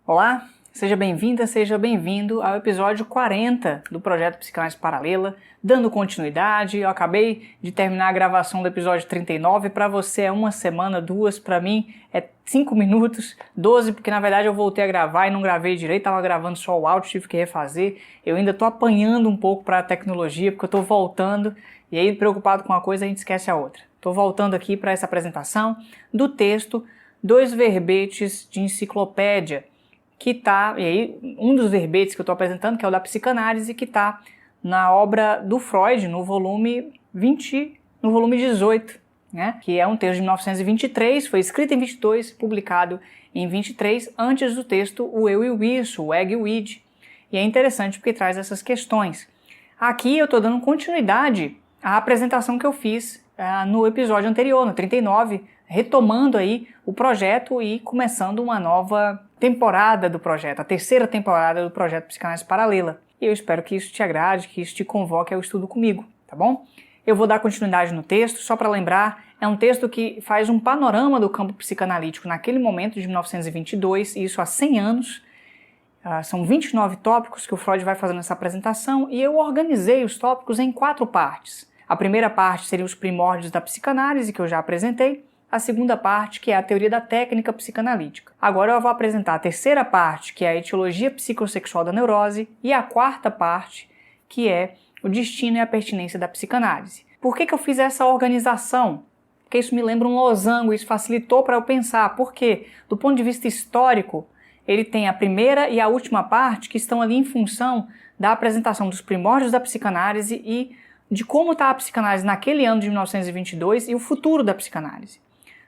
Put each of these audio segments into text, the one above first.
Olá, seja bem-vinda, seja bem-vindo ao episódio 40 do Projeto Psicanálise Paralela, dando continuidade. Eu acabei de terminar a gravação do episódio 39, para você é uma semana, duas, para mim é 5 minutos, 12, porque na verdade eu voltei a gravar e não gravei direito, estava gravando só o áudio, tive que refazer. Eu ainda estou apanhando um pouco para a tecnologia, porque eu estou voltando, e aí preocupado com uma coisa a gente esquece a outra. Estou voltando aqui para essa apresentação do texto, 2 verbetes de enciclopédia, que está, e aí um dos verbetes que eu estou apresentando, que é o da psicanálise, que está na obra do Freud, no volume 18, né? Que é um texto de 1923, foi escrito em 22, publicado em 23, antes do texto O Eu e o Isso, o Ego e o Id. E é interessante porque traz essas questões. Aqui eu estou dando continuidade à apresentação que eu fiz no episódio anterior, no 39, retomando aí o projeto e começando uma nova temporada do projeto, a terceira temporada do projeto Psicanálise Paralela. E eu espero que isso te agrade, que isso te convoque ao estudo comigo, tá bom? Eu vou dar continuidade no texto, só para lembrar, é um texto que faz um panorama do campo psicanalítico naquele momento de 1922, e isso há 100 anos. São 29 tópicos que o Freud vai fazendo nessa apresentação, e eu organizei os tópicos em 4 partes. A primeira parte seria os primórdios da psicanálise, que eu já apresentei. A segunda parte, que é a teoria da técnica psicanalítica. Agora eu vou apresentar a terceira parte, que é a etiologia psicossexual da neurose, e a quarta parte, que é o destino e a pertinência da psicanálise. Por que eu fiz essa organização? Porque isso me lembra um losango, isso facilitou para eu pensar. Porque, do ponto de vista histórico, ele tem a primeira e a última parte que estão ali em função da apresentação dos primórdios da psicanálise e de como está a psicanálise naquele ano de 1922 e o futuro da psicanálise.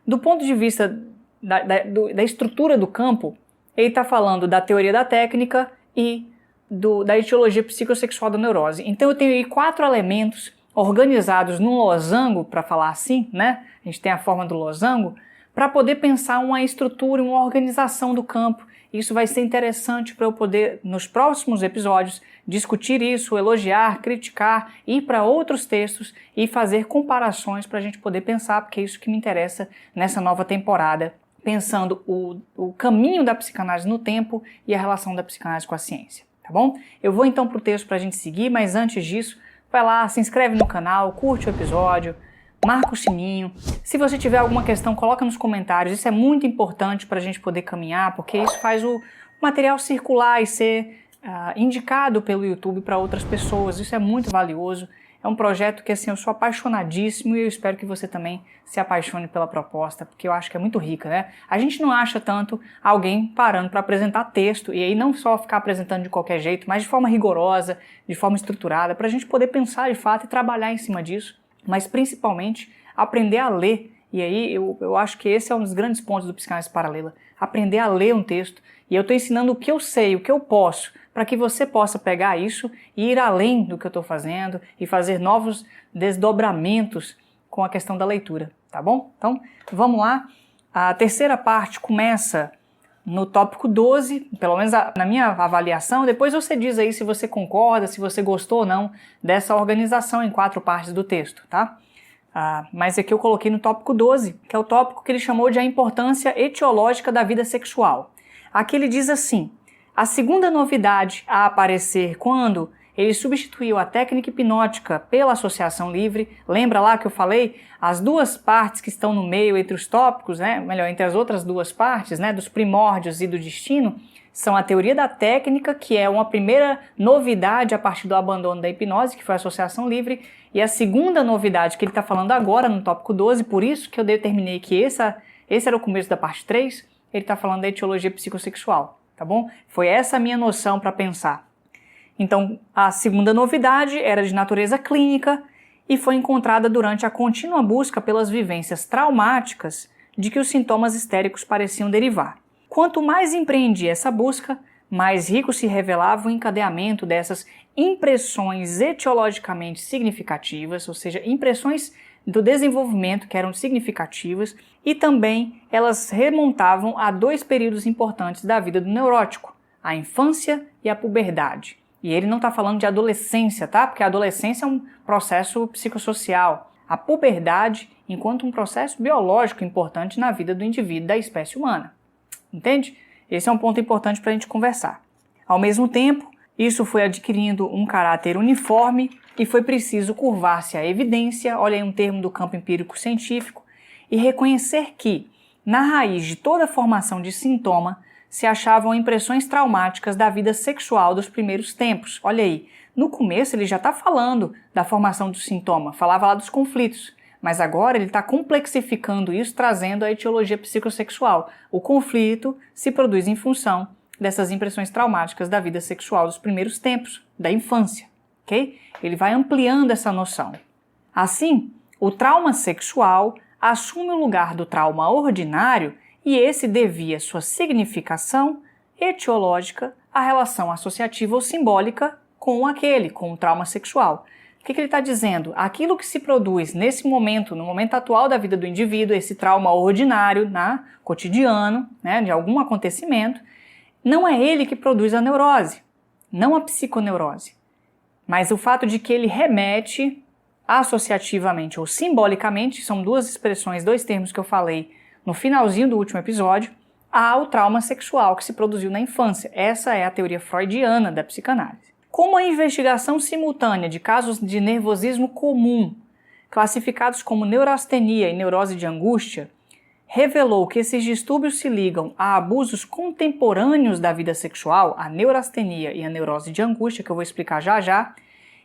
Do ponto de vista da estrutura do campo, ele está falando da teoria da técnica e da etiologia psicossexual da neurose. Então eu tenho aí 4 elementos organizados num losango, para falar assim, né? A gente tem a forma do losango, para poder pensar uma estrutura, uma organização do campo. Isso vai ser interessante para eu poder, nos próximos episódios, discutir isso, elogiar, criticar, ir para outros textos e fazer comparações para a gente poder pensar, porque é isso que me interessa nessa nova temporada, pensando o caminho da psicanálise no tempo e a relação da psicanálise com a ciência, tá bom? Eu vou então para o texto para a gente seguir, mas antes disso, vai lá, se inscreve no canal, curte o episódio, marca o sininho. Se você tiver alguma questão, coloca nos comentários. Isso é muito importante para a gente poder caminhar, porque isso faz o material circular e ser indicado pelo YouTube para outras pessoas. Isso é muito valioso. É um projeto que assim, eu sou apaixonadíssimo e eu espero que você também se apaixone pela proposta, porque eu acho que é muito rica, né? A gente não acha tanto alguém parando para apresentar texto, e aí não só ficar apresentando de qualquer jeito, mas de forma rigorosa, de forma estruturada, para a gente poder pensar de fato e trabalhar em cima disso, mas principalmente aprender a ler. E aí eu acho que esse é um dos grandes pontos do Psicanálise Paralela, aprender a ler um texto. E eu estou ensinando o que eu sei, o que eu posso, para que você possa pegar isso e ir além do que eu estou fazendo e fazer novos desdobramentos com a questão da leitura, tá bom? Então, vamos lá. A terceira parte começa no tópico 12, pelo menos na minha avaliação. Depois você diz aí se você concorda, se você gostou ou não dessa organização em 4 partes do texto, tá? Mas aqui eu coloquei no tópico 12, que é o tópico que ele chamou de a importância etiológica da vida sexual. Aqui ele diz assim: a segunda novidade a aparecer quando ele substituiu a técnica hipnótica pela associação livre, lembra lá que eu falei? As 2 partes que estão no meio entre os tópicos, né? Melhor, entre as outras 2 partes, né? Dos primórdios e do destino, são a teoria da técnica, que é uma primeira novidade a partir do abandono da hipnose, que foi a associação livre, e a segunda novidade que ele está falando agora no tópico 12, por isso que eu determinei que esse era o começo da parte 3, ele está falando da etiologia psicossexual, tá bom? Foi essa a minha noção para pensar. Então, a segunda novidade era de natureza clínica e foi encontrada durante a contínua busca pelas vivências traumáticas de que os sintomas histéricos pareciam derivar. Quanto mais empreendia essa busca, mais rico se revelava o encadeamento dessas impressões etiologicamente significativas, ou seja, impressões do desenvolvimento que eram significativas, e também elas remontavam a 2 períodos importantes da vida do neurótico, a infância e a puberdade. E ele não está falando de adolescência, tá? Porque a adolescência é um processo psicossocial. A puberdade, enquanto um processo biológico importante na vida do indivíduo da espécie humana. Entende? Esse é um ponto importante para a gente conversar. Ao mesmo tempo, isso foi adquirindo um caráter uniforme e foi preciso curvar-se à evidência, olha aí um termo do campo empírico científico, e reconhecer que, na raiz de toda formação de sintoma, se achavam impressões traumáticas da vida sexual dos primeiros tempos. Olha aí, no começo ele já está falando da formação do sintoma, falava lá dos conflitos, mas agora ele está complexificando isso, trazendo a etiologia psicossexual. O conflito se produz em função dessas impressões traumáticas da vida sexual dos primeiros tempos, da infância, ok? Ele vai ampliando essa noção. Assim, o trauma sexual assume o lugar do trauma ordinário e esse devia sua significação etiológica à relação associativa ou simbólica com o trauma sexual. O que ele está dizendo? Aquilo que se produz nesse momento, no momento atual da vida do indivíduo, esse trauma ordinário, cotidiano, de algum acontecimento, não é ele que produz a neurose, não a psiconeurose, mas o fato de que ele remete associativamente ou simbolicamente, são duas expressões, dois termos que eu falei no finalzinho do último episódio, ao trauma sexual que se produziu na infância. Essa é a teoria freudiana da psicanálise. Como a investigação simultânea de casos de nervosismo comum, classificados como neurastenia e neurose de angústia, revelou que esses distúrbios se ligam a abusos contemporâneos da vida sexual, a neurastenia e a neurose de angústia, que eu vou explicar já já,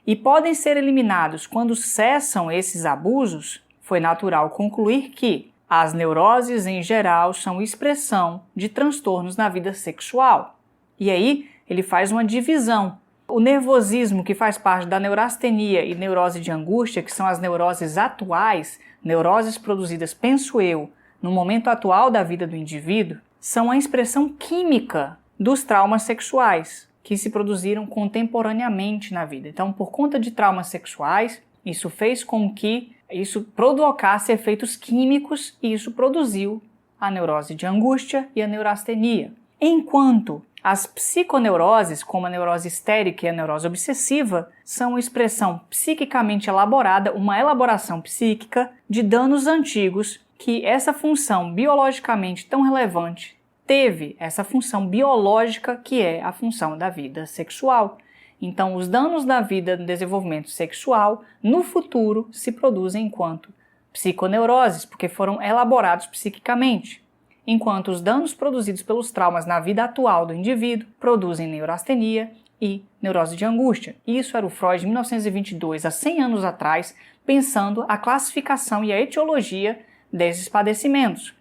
e podem ser eliminados quando cessam esses abusos, foi natural concluir que as neuroses em geral são expressão de transtornos na vida sexual. E aí ele faz uma divisão. O nervosismo, que faz parte da neurastenia e neurose de angústia, que são as neuroses atuais, neuroses produzidas, penso eu, no momento atual da vida do indivíduo, são a expressão química dos traumas sexuais que se produziram contemporaneamente na vida. Então, por conta de traumas sexuais, isso fez com que isso provocasse efeitos químicos e isso produziu a neurose de angústia e a neurastenia. Enquanto as psiconeuroses, como a neurose histérica e a neurose obsessiva, são expressão psiquicamente elaborada, uma elaboração psíquica de danos antigos que essa função biologicamente tão relevante teve essa função biológica que é a função da vida sexual. Então, os danos da vida no desenvolvimento sexual, no futuro, se produzem enquanto psiconeuroses, porque foram elaborados psiquicamente, enquanto os danos produzidos pelos traumas na vida atual do indivíduo produzem neurastenia e neurose de angústia. Isso era o Freud em 1922, há 100 anos atrás, pensando a classificação e a etiologia desses padecimentos.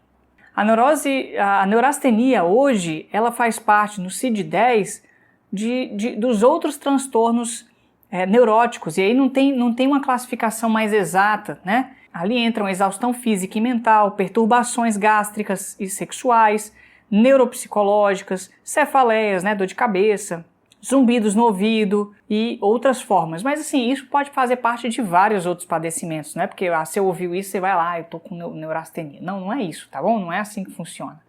A neurastenia hoje, ela faz parte no CID-10 dos outros transtornos neuróticos, e aí não tem uma classificação mais exata, né? Ali entram exaustão física e mental, perturbações gástricas e sexuais, neuropsicológicas, cefaleias, dor de cabeça, zumbidos no ouvido e outras formas. Mas assim, isso pode fazer parte de vários outros padecimentos, não é porque se eu ouviu isso, você vai lá, eu tô com neurastenia. Não é isso, tá bom? Não é assim que funciona.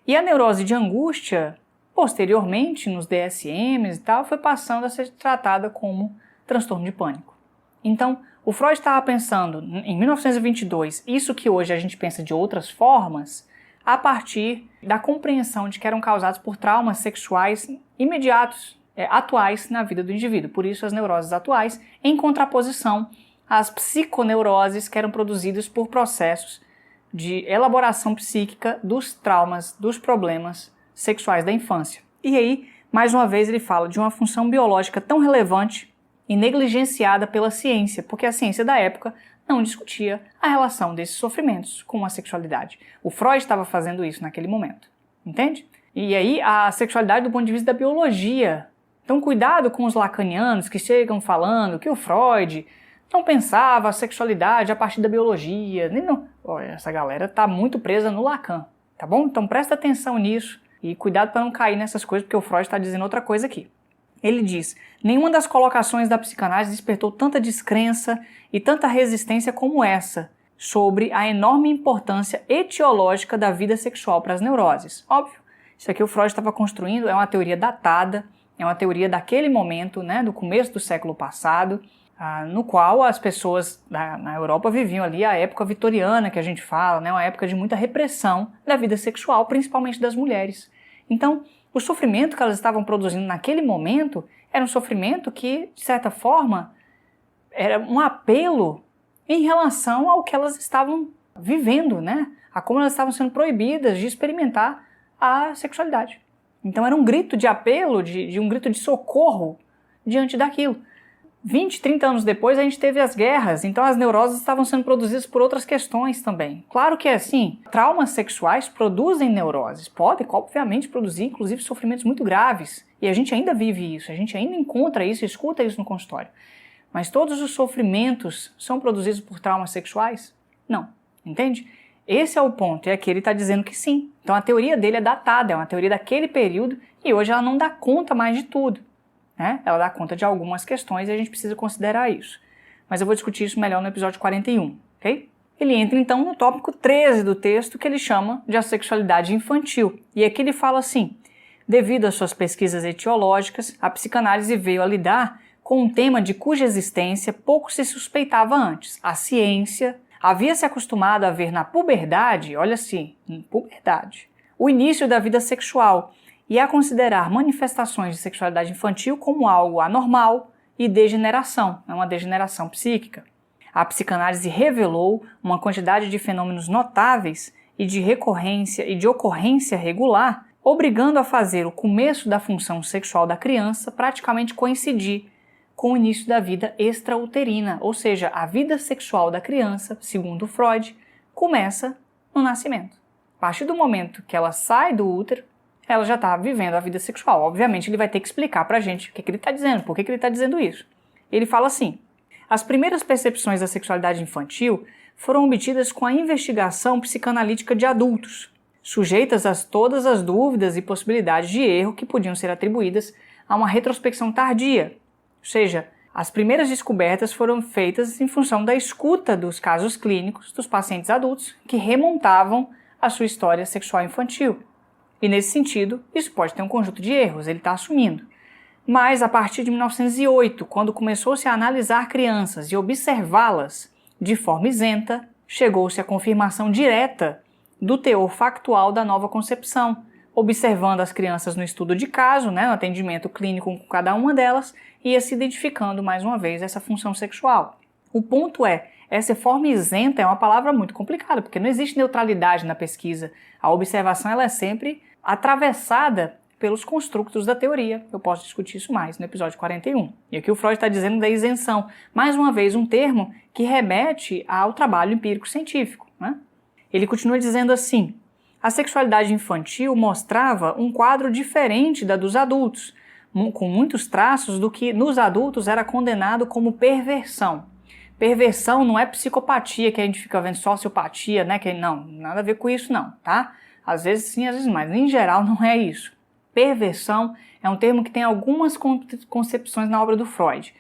E a neurose de angústia, posteriormente, nos DSMs e tal, foi passando a ser tratada como transtorno de pânico. Então, o Freud estava pensando, em 1922, isso que hoje a gente pensa de outras formas, a partir da compreensão de que eram causados por traumas sexuais imediatos, atuais na vida do indivíduo. Por isso, as neuroses atuais, em contraposição às psiconeuroses que eram produzidas por processos de elaboração psíquica dos traumas, dos problemas sexuais da infância. E aí, mais uma vez, ele fala de uma função biológica tão relevante e negligenciada pela ciência, porque a ciência da época não discutia a relação desses sofrimentos com a sexualidade. O Freud estava fazendo isso naquele momento, entende? E aí, a sexualidade do ponto de vista da biologia. Então, cuidado com os lacanianos que chegam falando que o Freud não pensava a sexualidade a partir da biologia. Olha, essa galera está muito presa no Lacan, tá bom? Então, presta atenção nisso e cuidado para não cair nessas coisas, porque o Freud está dizendo outra coisa aqui. Ele diz, nenhuma das colocações da psicanálise despertou tanta descrença e tanta resistência como essa sobre a enorme importância etiológica da vida sexual para as neuroses. Óbvio, isso aqui o Freud estava construindo, é uma teoria datada, é uma teoria daquele momento, do começo do século passado, no qual as pessoas na Europa viviam ali a época vitoriana, que a gente fala, uma época de muita repressão da vida sexual, principalmente das mulheres. Então, O sofrimento que elas estavam produzindo naquele momento era um sofrimento que, de certa forma, era um apelo em relação ao que elas estavam vivendo, né? A como elas estavam sendo proibidas de experimentar a sexualidade. Então era um grito de apelo, de um grito de socorro diante daquilo. 20, 30 anos depois a gente teve as guerras, então as neuroses estavam sendo produzidas por outras questões também. Claro que é assim, traumas sexuais produzem neuroses, podem obviamente produzir inclusive sofrimentos muito graves, e a gente ainda vive isso, a gente ainda encontra isso, escuta isso no consultório. Mas todos os sofrimentos são produzidos por traumas sexuais? Não, entende? Esse é o ponto, e aqui ele está dizendo que sim. Então a teoria dele é datada, é uma teoria daquele período, e hoje ela não dá conta mais de tudo. Ela dá conta de algumas questões e a gente precisa considerar isso. Mas eu vou discutir isso melhor no episódio 41, ok? Ele entra então no tópico 13 do texto, que ele chama de assexualidade infantil. E aqui ele fala assim: devido às suas pesquisas etiológicas, a psicanálise veio a lidar com um tema de cuja existência pouco se suspeitava antes. A ciência havia se acostumado a ver na puberdade, olha assim, puberdade, o início da vida sexual, e a considerar manifestações de sexualidade infantil como algo anormal e degeneração, uma degeneração psíquica. A psicanálise revelou uma quantidade de fenômenos notáveis e de recorrência e de ocorrência regular, obrigando a fazer o começo da função sexual da criança praticamente coincidir com o início da vida extrauterina, ou seja, a vida sexual da criança, segundo Freud, começa no nascimento. A partir do momento que ela sai do útero, ela já está vivendo a vida sexual. Obviamente ele vai ter que explicar pra gente o que ele está dizendo, por que ele está dizendo isso. Ele fala assim: as primeiras percepções da sexualidade infantil foram obtidas com a investigação psicanalítica de adultos, sujeitas a todas as dúvidas e possibilidades de erro que podiam ser atribuídas a uma retrospecção tardia. Ou seja, as primeiras descobertas foram feitas em função da escuta dos casos clínicos dos pacientes adultos que remontavam a sua história sexual infantil. E nesse sentido, isso pode ter um conjunto de erros, ele está assumindo. Mas a partir de 1908, quando começou-se a analisar crianças e observá-las de forma isenta, chegou-se à confirmação direta do teor factual da nova concepção, observando as crianças no estudo de caso, no atendimento clínico com cada uma delas, ia se identificando mais uma vez essa função sexual. O ponto é, essa forma isenta é uma palavra muito complicada, porque não existe neutralidade na pesquisa. A observação ela é sempre atravessada pelos construtos da teoria. Eu posso discutir isso mais no episódio 41. E aqui o Freud está dizendo da isenção. Mais uma vez, um termo que remete ao trabalho empírico-científico. Ele continua dizendo assim: a sexualidade infantil mostrava um quadro diferente da dos adultos, com muitos traços do que nos adultos era condenado como perversão. Perversão não é psicopatia, que a gente fica vendo sociopatia, não, nada a ver com isso não, tá? Às vezes sim, às vezes mais. Em geral não é isso. Perversão é um termo que tem algumas concepções na obra do Freud.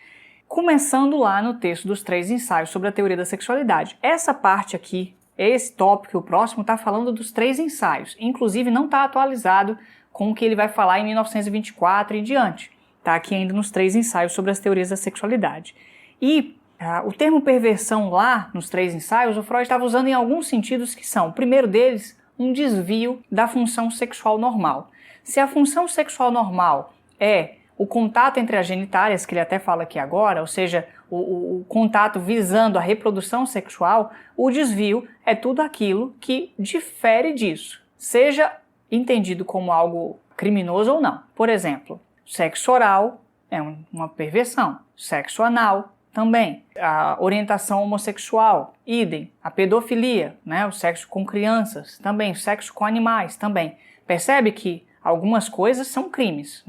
Começando lá no texto dos 3 ensaios sobre a teoria da sexualidade. Essa parte aqui, esse tópico, o próximo, está falando dos 3 ensaios. Inclusive não está atualizado com o que ele vai falar em 1924 e diante. Está aqui ainda nos 3 ensaios sobre as teorias da sexualidade. E o termo perversão lá, nos 3 ensaios, o Freud estava usando em alguns sentidos que são, o primeiro deles, um desvio da função sexual normal. Se a função sexual normal é o contato entre as genitálias, que ele até fala aqui agora, ou seja, o contato visando a reprodução sexual, o desvio é tudo aquilo que difere disso, seja entendido como algo criminoso ou não. Por exemplo, sexo oral é uma perversão, sexo anal também, a orientação homossexual, idem, a pedofilia, o sexo com crianças, também, o sexo com animais, também. Percebe que algumas coisas são crimes,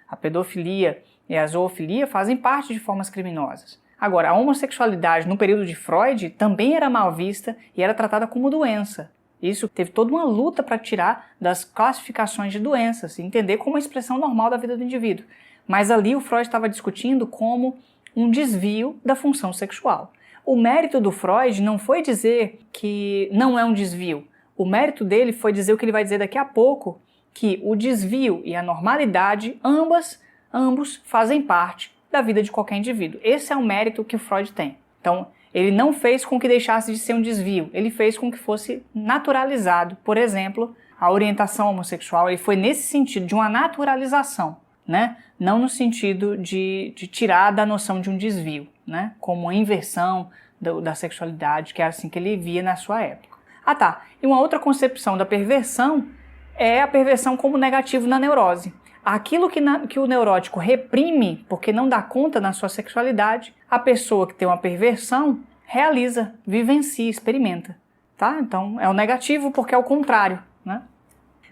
A pedofilia e a zoofilia fazem parte de formas criminosas. Agora, a homossexualidade no período de Freud também era mal vista e era tratada como doença. Isso teve toda uma luta para tirar das classificações de doenças e entender como uma expressão normal da vida do indivíduo. Mas ali o Freud estava discutindo como um desvio da função sexual. O mérito do Freud não foi dizer que não é um desvio. O mérito dele foi dizer o que ele vai dizer daqui a pouco, que o desvio e a normalidade, ambos fazem parte da vida de qualquer indivíduo. Esse é o mérito que o Freud tem. Então, ele não fez com que deixasse de ser um desvio, ele fez com que fosse naturalizado, por exemplo, a orientação homossexual ele foi nesse sentido de uma naturalização, né? Não no sentido de tirar da noção de um desvio, né? Como uma inversão da sexualidade, que era assim que ele via na sua época. Ah tá, e uma outra concepção da perversão é a perversão como negativo na neurose. Aquilo que o neurótico reprime porque não dá conta na sua sexualidade, a pessoa que tem uma perversão realiza, vivencia, experimenta. Tá? Então é o negativo porque é o contrário, né?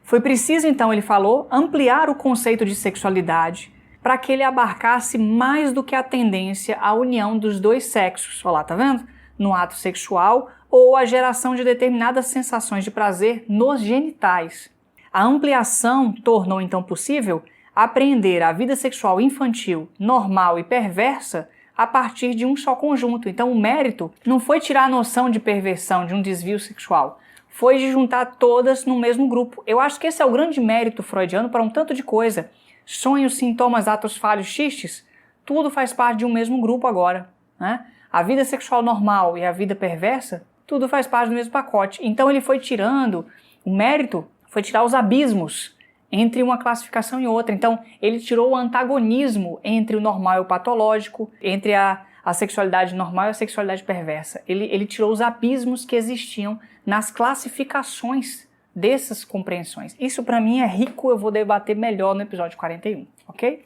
Foi preciso, então, ele falou, ampliar o conceito de sexualidade para que ele abarcasse mais do que a tendência à união dos dois sexos, olha lá, tá vendo? No ato sexual ou a geração de determinadas sensações de prazer nos genitais. A ampliação tornou, então, possível apreender a vida sexual infantil, normal e perversa a partir de um só conjunto. Então, o mérito não foi tirar a noção de perversão, de um desvio sexual, foi de juntar todas no mesmo grupo. Eu acho que esse é o grande mérito freudiano para um tanto de coisa. Sonhos, sintomas, atos falhos, xistes, tudo faz parte de um mesmo grupo agora, né? A vida sexual normal e a vida perversa, tudo faz parte do mesmo pacote. Então ele foi tirando, o mérito foi tirar os abismos entre uma classificação e outra. Então ele tirou o antagonismo entre o normal e o patológico, entre a sexualidade normal e a sexualidade perversa. Ele tirou os abismos que existiam nas classificações dessas compreensões. Isso para mim é rico, eu vou debater melhor no episódio 41, ok?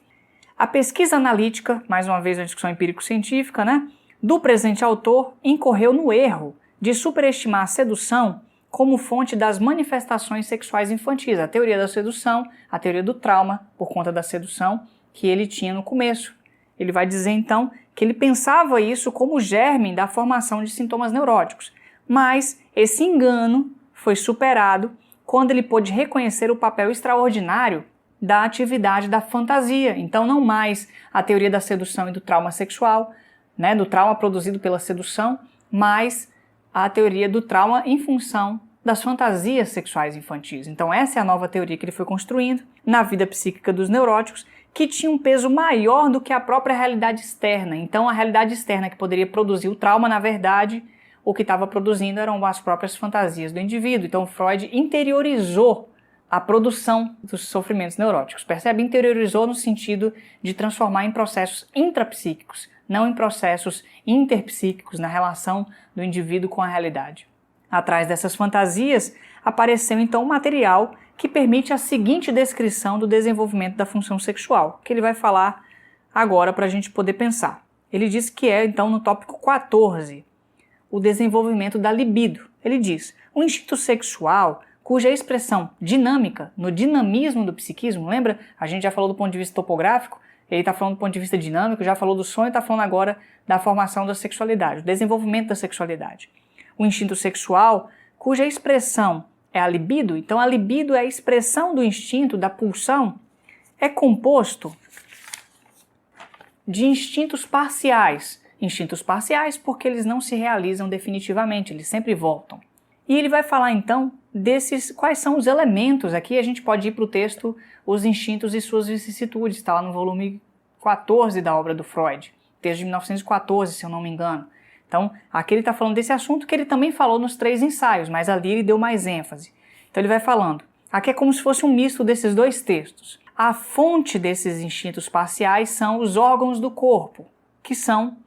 A pesquisa analítica, mais uma vez a discussão empírico-científica, né, do presente autor incorreu no erro de superestimar a sedução como fonte das manifestações sexuais infantis. A teoria da sedução, a teoria do trauma por conta da sedução que ele tinha no começo. Ele vai dizer então que ele pensava isso como germe da formação de sintomas neuróticos. Mas esse engano foi superado quando ele pôde reconhecer o papel extraordinário da atividade da fantasia. Então não mais a teoria da sedução e do trauma sexual, né, do trauma produzido pela sedução, mas a teoria do trauma em função das fantasias sexuais infantis. Então essa é a nova teoria que ele foi construindo na vida psíquica dos neuróticos, que tinha um peso maior do que a própria realidade externa. Então a realidade externa que poderia produzir o trauma, na verdade, o que estava produzindo eram as próprias fantasias do indivíduo. Então Freud interiorizou a produção dos sofrimentos neuróticos. Percebe? Interiorizou no sentido de transformar em processos intrapsíquicos, não em processos interpsíquicos na relação do indivíduo com a realidade. Atrás dessas fantasias apareceu então um material que permite a seguinte descrição do desenvolvimento da função sexual, que ele vai falar agora para a gente poder pensar. Ele diz que é então no tópico 14, o desenvolvimento da libido. Ele diz, o instinto sexual, cuja expressão dinâmica, no dinamismo do psiquismo, lembra? A gente já falou do ponto de vista topográfico, ele está falando do ponto de vista dinâmico, já falou do sonho, está falando agora da formação da sexualidade, o desenvolvimento da sexualidade. O instinto sexual, cuja expressão é a libido, então a libido é a expressão do instinto, da pulsão, é composto de instintos parciais. Instintos parciais porque eles não se realizam definitivamente, eles sempre voltam. E ele vai falar então desses, quais são os elementos, aqui a gente pode ir para o texto Os Instintos e Suas Vicissitudes, está lá no volume 14 da obra do Freud, texto de 1914, se eu não me engano. Então, aqui ele está falando desse assunto que ele também falou nos 3 ensaios, mas ali ele deu mais ênfase. Então ele vai falando, aqui é como se fosse um misto desses 2 textos. A fonte desses instintos parciais são os órgãos do corpo, que são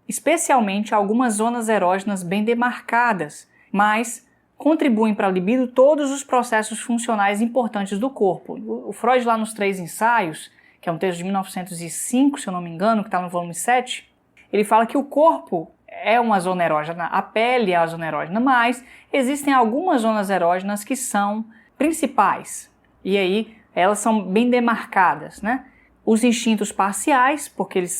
especialmente algumas zonas erógenas bem demarcadas, mas contribuem para a libido todos os processos funcionais importantes do corpo. O Freud lá nos 3 ensaios, que é um texto de 1905, se eu não me engano, que está no volume 7, ele fala que o corpo é uma zona erógena, a pele é a zona erógena, mas existem algumas zonas erógenas que são principais, e aí elas são bem demarcadas, né? Os instintos parciais, porque eles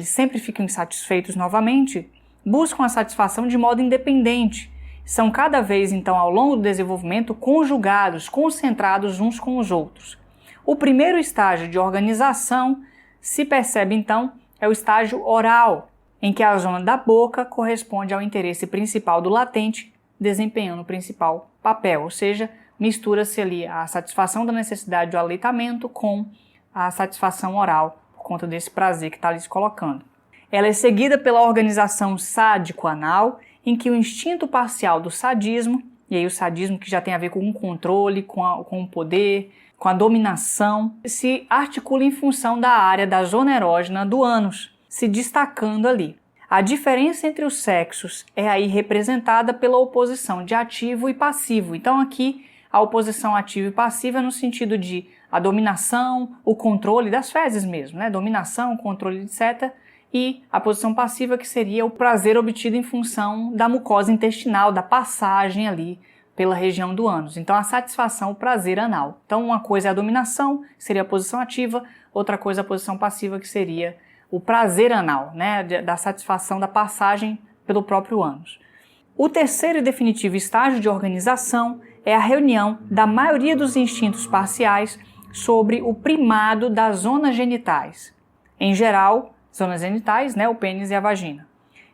sempre ficam insatisfeitos novamente, buscam a satisfação de modo independente. São cada vez, então, ao longo do desenvolvimento, conjugados, concentrados uns com os outros. O primeiro estágio de organização, se percebe, então, é o estágio oral, em que a zona da boca corresponde ao interesse principal do latente, desempenhando o principal papel, ou seja, mistura-se ali a satisfação da necessidade do aleitamento com a satisfação oral, por conta desse prazer que está ali se colocando. Ela é seguida pela organização sádico-anal, em que o instinto parcial do sadismo e aí o sadismo que já tem a ver com o controle, com o poder, com a dominação, se articula em função da área da zona erógena do ânus, se destacando ali. A diferença entre os sexos é aí representada pela oposição de ativo e passivo. Então aqui a oposição ativa e passiva é no sentido de a dominação, o controle das fezes mesmo, né? Dominação, controle, etc. E a posição passiva que seria o prazer obtido em função da mucosa intestinal, da passagem ali pela região do ânus. Então a satisfação, o prazer anal. Então uma coisa é a dominação, que seria a posição ativa, outra coisa é a posição passiva, que seria o prazer anal, né, da satisfação da passagem pelo próprio ânus. O terceiro e definitivo estágio de organização é a reunião da maioria dos instintos parciais sobre o primado das zonas genitais. Em geral, zonas genitais, né, o pênis e a vagina.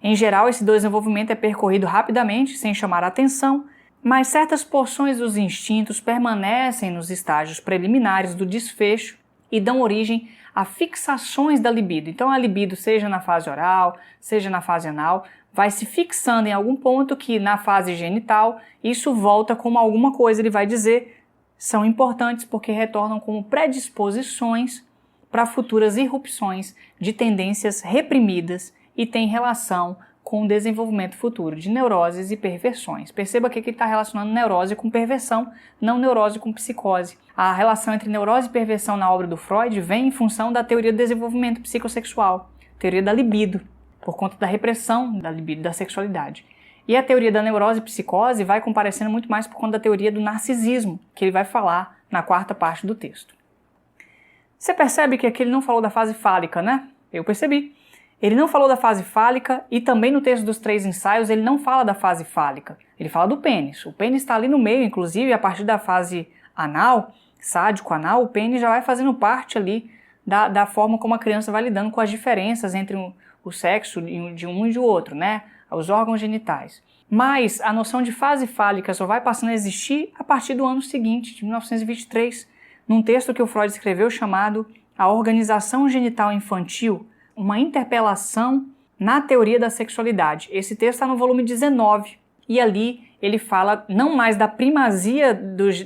Em geral, esse desenvolvimento é percorrido rapidamente, sem chamar a atenção, mas certas porções dos instintos permanecem nos estágios preliminares do desfecho e dão origem a fixações da libido. Então a libido, seja na fase oral, seja na fase anal, vai se fixando em algum ponto que na fase genital isso volta como alguma coisa, ele vai dizer, são importantes porque retornam como predisposições para futuras irrupções de tendências reprimidas e tem relação com o desenvolvimento futuro de neuroses e perversões. Perceba que ele está relacionando neurose com perversão, não neurose com psicose. A relação entre neurose e perversão na obra do Freud vem em função da teoria do desenvolvimento psicossexual, teoria da libido, por conta da repressão da libido, da sexualidade. E a teoria da neurose e psicose vai comparecendo muito mais por conta da teoria do narcisismo, que ele vai falar na quarta parte do texto. Você percebe que aqui ele não falou da fase fálica, né? Eu percebi. Ele não falou da fase fálica e também no texto dos 3 ensaios ele não fala da fase fálica. Ele fala do pênis. O pênis está ali no meio, inclusive, a partir da fase anal, sádico-anal, o pênis já vai fazendo parte ali da forma como a criança vai lidando com as diferenças entre o sexo de um e de outro, né? Os órgãos genitais. Mas a noção de fase fálica só vai passando a existir a partir do ano seguinte, de 1923, num texto que o Freud escreveu chamado A Organização Genital Infantil, uma interpelação na teoria da sexualidade. Esse texto está no volume 19 e ali ele fala não mais da primazia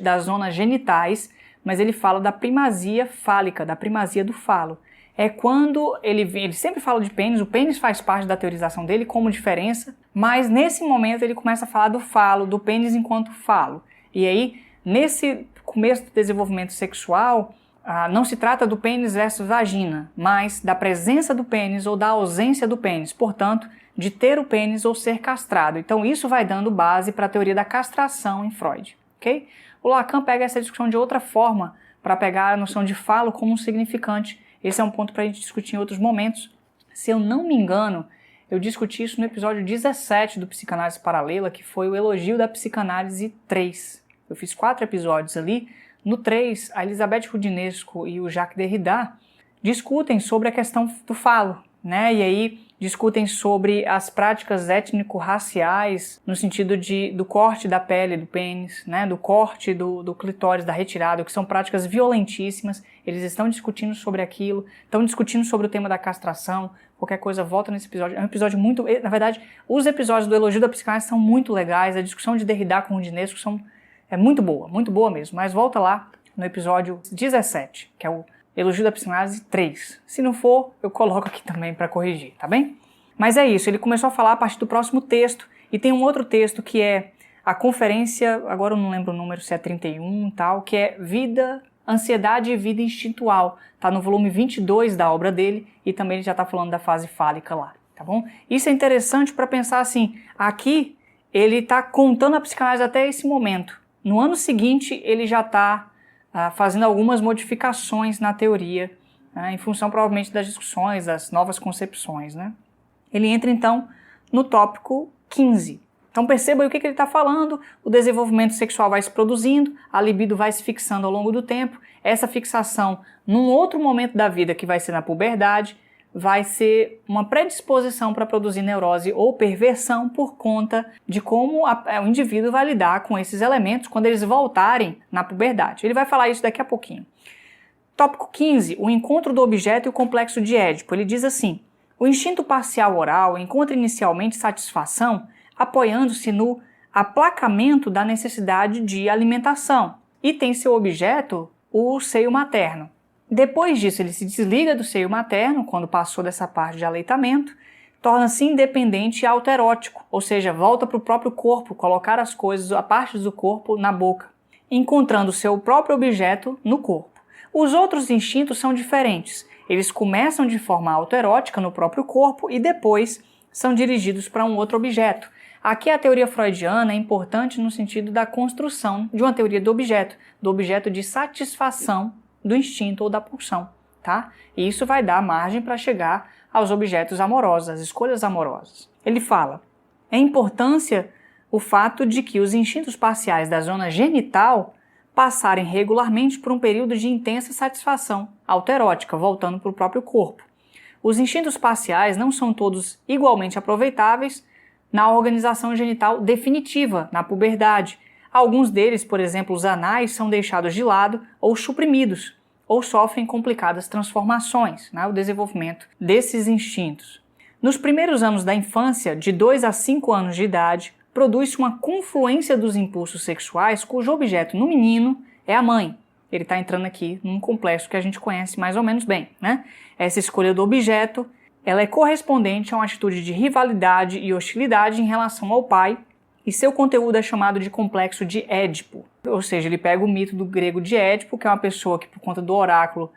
das zonas genitais, mas ele fala da primazia fálica, da primazia do falo. É quando ele sempre fala de pênis, o pênis faz parte da teorização dele como diferença, mas nesse momento ele começa a falar do falo, do pênis enquanto falo. E aí, nesse começo do desenvolvimento sexual, não se trata do pênis versus vagina, mas da presença do pênis ou da ausência do pênis, portanto, de ter o pênis ou ser castrado. Então isso vai dando base para a teoria da castração em Freud, ok? O Lacan pega essa discussão de outra forma para pegar a noção de falo como um significante. Esse é um ponto para a gente discutir em outros momentos. Se eu não me engano, eu discuti isso no episódio 17 do Psicanálise Paralela, que foi o Elogio da Psicanálise 3. Eu fiz 4 episódios ali. No 3, a Elisabeth Roudinesco e o Jacques Derrida discutem sobre a questão do falo, né? E aí discutem sobre as práticas étnico-raciais no sentido do corte da pele do pênis, né? Do corte do clitóris, da retirada, que são práticas violentíssimas. Eles estão discutindo sobre aquilo, estão discutindo sobre o tema da castração. Qualquer coisa, volta nesse episódio. É um episódio muito... Na verdade, os episódios do Elogio da Psicanálise são muito legais. A discussão de Derrida com Roudinesco é muito boa mesmo, mas volta lá no episódio 17, que é o Elogio da Psicanálise 3. Se não for, eu coloco aqui também para corrigir, tá bem? Mas é isso, ele começou a falar a partir do próximo texto, e tem um outro texto que é a conferência, agora eu não lembro o número, se é 31 e tal, que é Ansiedade e Vida Instintual. Tá no volume 22 da obra dele, e também ele já tá falando da fase fálica lá, tá bom? Isso é interessante para pensar assim, aqui ele tá contando a psicanálise até esse momento. No ano seguinte, ele já está fazendo algumas modificações na teoria, em função provavelmente das discussões, das novas concepções, né? Ele entra então no tópico 15. Então perceba aí o que ele está falando, o desenvolvimento sexual vai se produzindo, a libido vai se fixando ao longo do tempo, essa fixação num outro momento da vida que vai ser na puberdade, vai ser uma predisposição para produzir neurose ou perversão por conta de como o indivíduo vai lidar com esses elementos quando eles voltarem na puberdade. Ele vai falar isso daqui a pouquinho. Tópico 15, o encontro do objeto e o complexo de Édipo. Ele diz assim, o instinto parcial oral encontra inicialmente satisfação apoiando-se no aplacamento da necessidade de alimentação e tem seu objeto o seio materno. Depois disso, ele se desliga do seio materno, quando passou dessa parte de aleitamento, torna-se independente e autoerótico, ou seja, volta para o próprio corpo, colocar as coisas, a parte do corpo na boca, encontrando seu próprio objeto no corpo. Os outros instintos são diferentes. Eles começam de forma autoerótica no próprio corpo e depois são dirigidos para um outro objeto. Aqui a teoria freudiana é importante no sentido da construção de uma teoria do objeto de satisfação do instinto ou da pulsão, tá? E isso vai dar margem para chegar aos objetos amorosos, às escolhas amorosas. Ele fala, é importância o fato de que os instintos parciais da zona genital passarem regularmente por um período de intensa satisfação autoerótica, voltando para o próprio corpo. Os instintos parciais não são todos igualmente aproveitáveis na organização genital definitiva, na puberdade. Alguns deles, por exemplo, os anais, são deixados de lado ou suprimidos, ou sofrem complicadas transformações, o desenvolvimento desses instintos. Nos primeiros anos da infância, de 2 a 5 anos de idade, produz-se uma confluência dos impulsos sexuais cujo objeto no menino é a mãe. Ele está entrando aqui num complexo que a gente conhece mais ou menos bem, né? Essa escolha do objeto, ela é correspondente a uma atitude de rivalidade e hostilidade em relação ao pai, e seu conteúdo é chamado de complexo de Édipo. Ou seja, ele pega o mito do grego de Édipo, que é uma pessoa que, por conta do oráculo,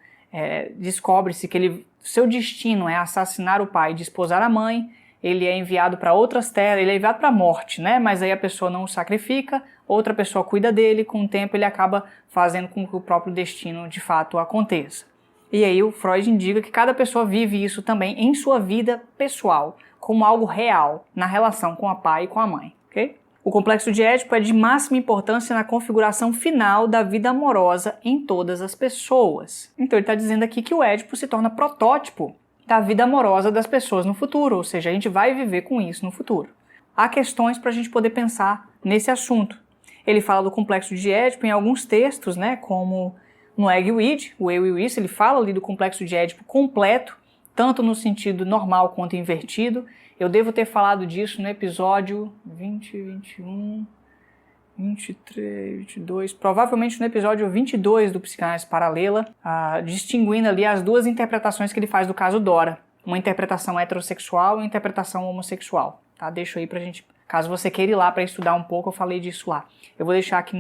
descobre-se que seu destino é assassinar o pai e desposar a mãe. Ele é enviado para outras terras, ele é enviado para a morte, né? Mas aí a pessoa não o sacrifica, outra pessoa cuida dele, com o tempo ele acaba fazendo com que o próprio destino de fato aconteça. E aí o Freud indica que cada pessoa vive isso também em sua vida pessoal, como algo real, na relação com a pai e com a mãe, ok? O complexo de Édipo é de máxima importância na configuração final da vida amorosa em todas as pessoas. Então ele está dizendo aqui que o Édipo se torna protótipo da vida amorosa das pessoas no futuro, ou seja, a gente vai viver com isso no futuro. Há questões para a gente poder pensar nesse assunto. Ele fala do complexo de Édipo em alguns textos, né, como no Egg Weed, o Eu e o Isso, ele fala ali do complexo de Édipo completo, tanto no sentido normal quanto invertido. Eu devo ter falado disso no episódio 20, 21, 23, 22, provavelmente no episódio 22 do Psicanálise Paralela, distinguindo ali as duas interpretações que ele faz do caso Dora. Uma interpretação heterossexual e uma interpretação homossexual. Tá? Deixo aí pra gente, caso você queira ir lá para estudar um pouco, eu falei disso lá. Eu vou deixar aqui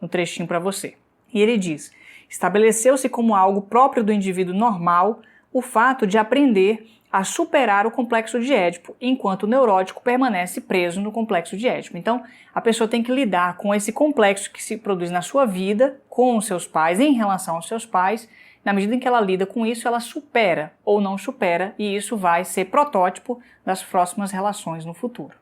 no trechinho para você. E ele diz, estabeleceu-se como algo próprio do indivíduo normal o fato de aprender a superar o complexo de Édipo, enquanto o neurótico permanece preso no complexo de Édipo. Então, a pessoa tem que lidar com esse complexo que se produz na sua vida, com os seus pais, em relação aos seus pais. Na medida em que ela lida com isso, ela supera ou não supera, e isso vai ser protótipo das próximas relações no futuro.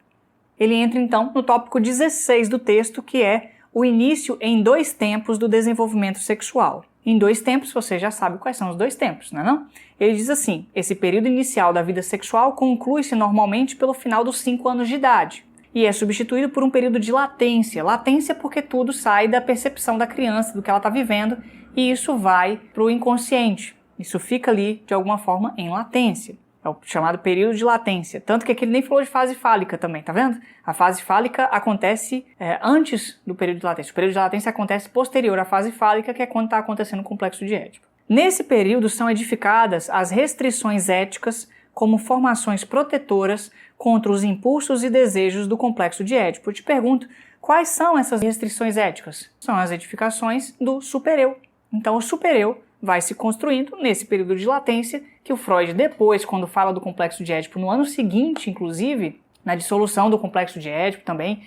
Ele entra, então, no tópico 16 do texto, que é o início em 2 tempos do desenvolvimento sexual. Em 2 tempos, você já sabe quais são os 2 tempos, não é não? Ele diz assim, esse período inicial da vida sexual conclui-se normalmente pelo final dos 5 anos de idade e é substituído por um período de latência. Latência porque tudo sai da percepção da criança, do que ela está vivendo, e isso vai para o inconsciente. Isso fica ali, de alguma forma, em latência. É o chamado período de latência. Tanto que aqui ele nem falou de fase fálica também, tá vendo? A fase fálica acontece antes do período de latência. O período de latência acontece posterior à fase fálica, que é quando está acontecendo o complexo de Édipo. Nesse período são edificadas as restrições éticas como formações protetoras contra os impulsos e desejos do complexo de Édipo. Eu te pergunto, quais são essas restrições éticas? São as edificações do supereu. Então o supereu vai se construindo nesse período de latência, que o Freud depois, quando fala do complexo de Édipo, no ano seguinte, inclusive, na dissolução do complexo de Édipo também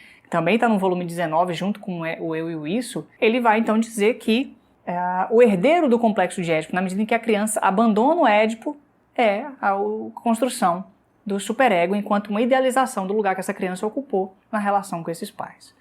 está no volume 19, junto com o Eu e o Isso, ele vai então dizer que o herdeiro do complexo de Édipo, na medida em que a criança abandona o Édipo, é a construção do superego enquanto uma idealização do lugar que essa criança ocupou na relação com esses pais.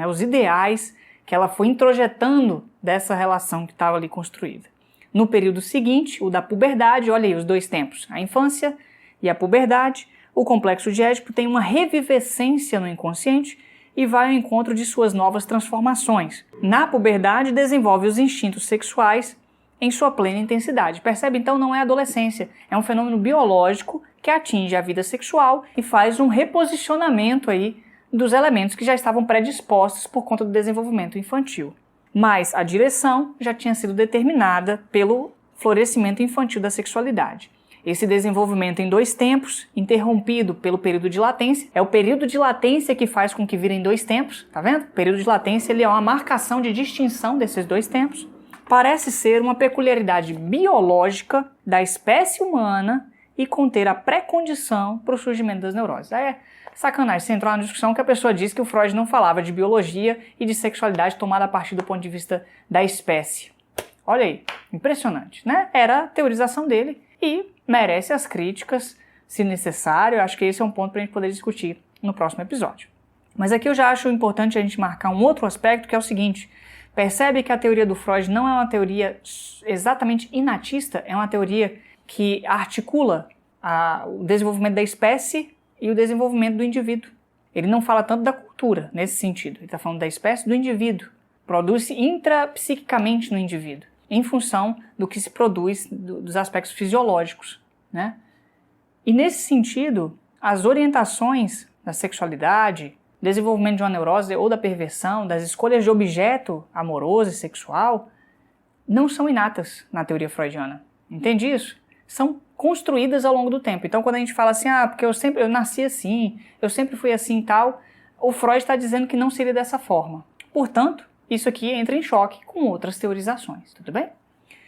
Os ideais que ela foi introjetando dessa relação que estava ali construída. No período seguinte, o da puberdade, olha aí os 2 tempos, a infância e a puberdade, o complexo de Édipo tem uma revivescência no inconsciente e vai ao encontro de suas novas transformações. Na puberdade, desenvolve os instintos sexuais em sua plena intensidade. Percebe? Então não é adolescência, é um fenômeno biológico que atinge a vida sexual e faz um reposicionamento aí dos elementos que já estavam predispostos por conta do desenvolvimento infantil. Mas a direção já tinha sido determinada pelo florescimento infantil da sexualidade. Esse desenvolvimento em 2 tempos, interrompido pelo período de latência, é o período de latência que faz com que virem 2 tempos, tá vendo? O período de latência ele é uma marcação de distinção desses 2 tempos. Parece ser uma peculiaridade biológica da espécie humana e conter a pré-condição para o surgimento das neuroses. É sacanagem você entrar na discussão que a pessoa diz que o Freud não falava de biologia e de sexualidade tomada a partir do ponto de vista da espécie. Olha aí, impressionante, né? Era a teorização dele e merece as críticas, se necessário. Eu acho que esse é um ponto para a gente poder discutir no próximo episódio. Mas aqui eu já acho importante a gente marcar um outro aspecto, que é o seguinte: percebe que a teoria do Freud não é uma teoria exatamente inatista, é uma teoria que articula o desenvolvimento da espécie e o desenvolvimento do indivíduo. Ele não fala tanto da cultura nesse sentido, ele está falando da espécie do indivíduo. Produz-se intrapsiquicamente no indivíduo, em função do que se produz dos aspectos fisiológicos, né? E nesse sentido, as orientações da sexualidade, desenvolvimento de uma neurose ou da perversão, das escolhas de objeto amoroso e sexual, não são inatas na teoria freudiana. Entende isso? São construídas ao longo do tempo. Então, quando a gente fala assim, porque eu nasci assim, eu sempre fui assim e tal, o Freud está dizendo que não seria dessa forma. Portanto, isso aqui entra em choque com outras teorizações, tudo bem?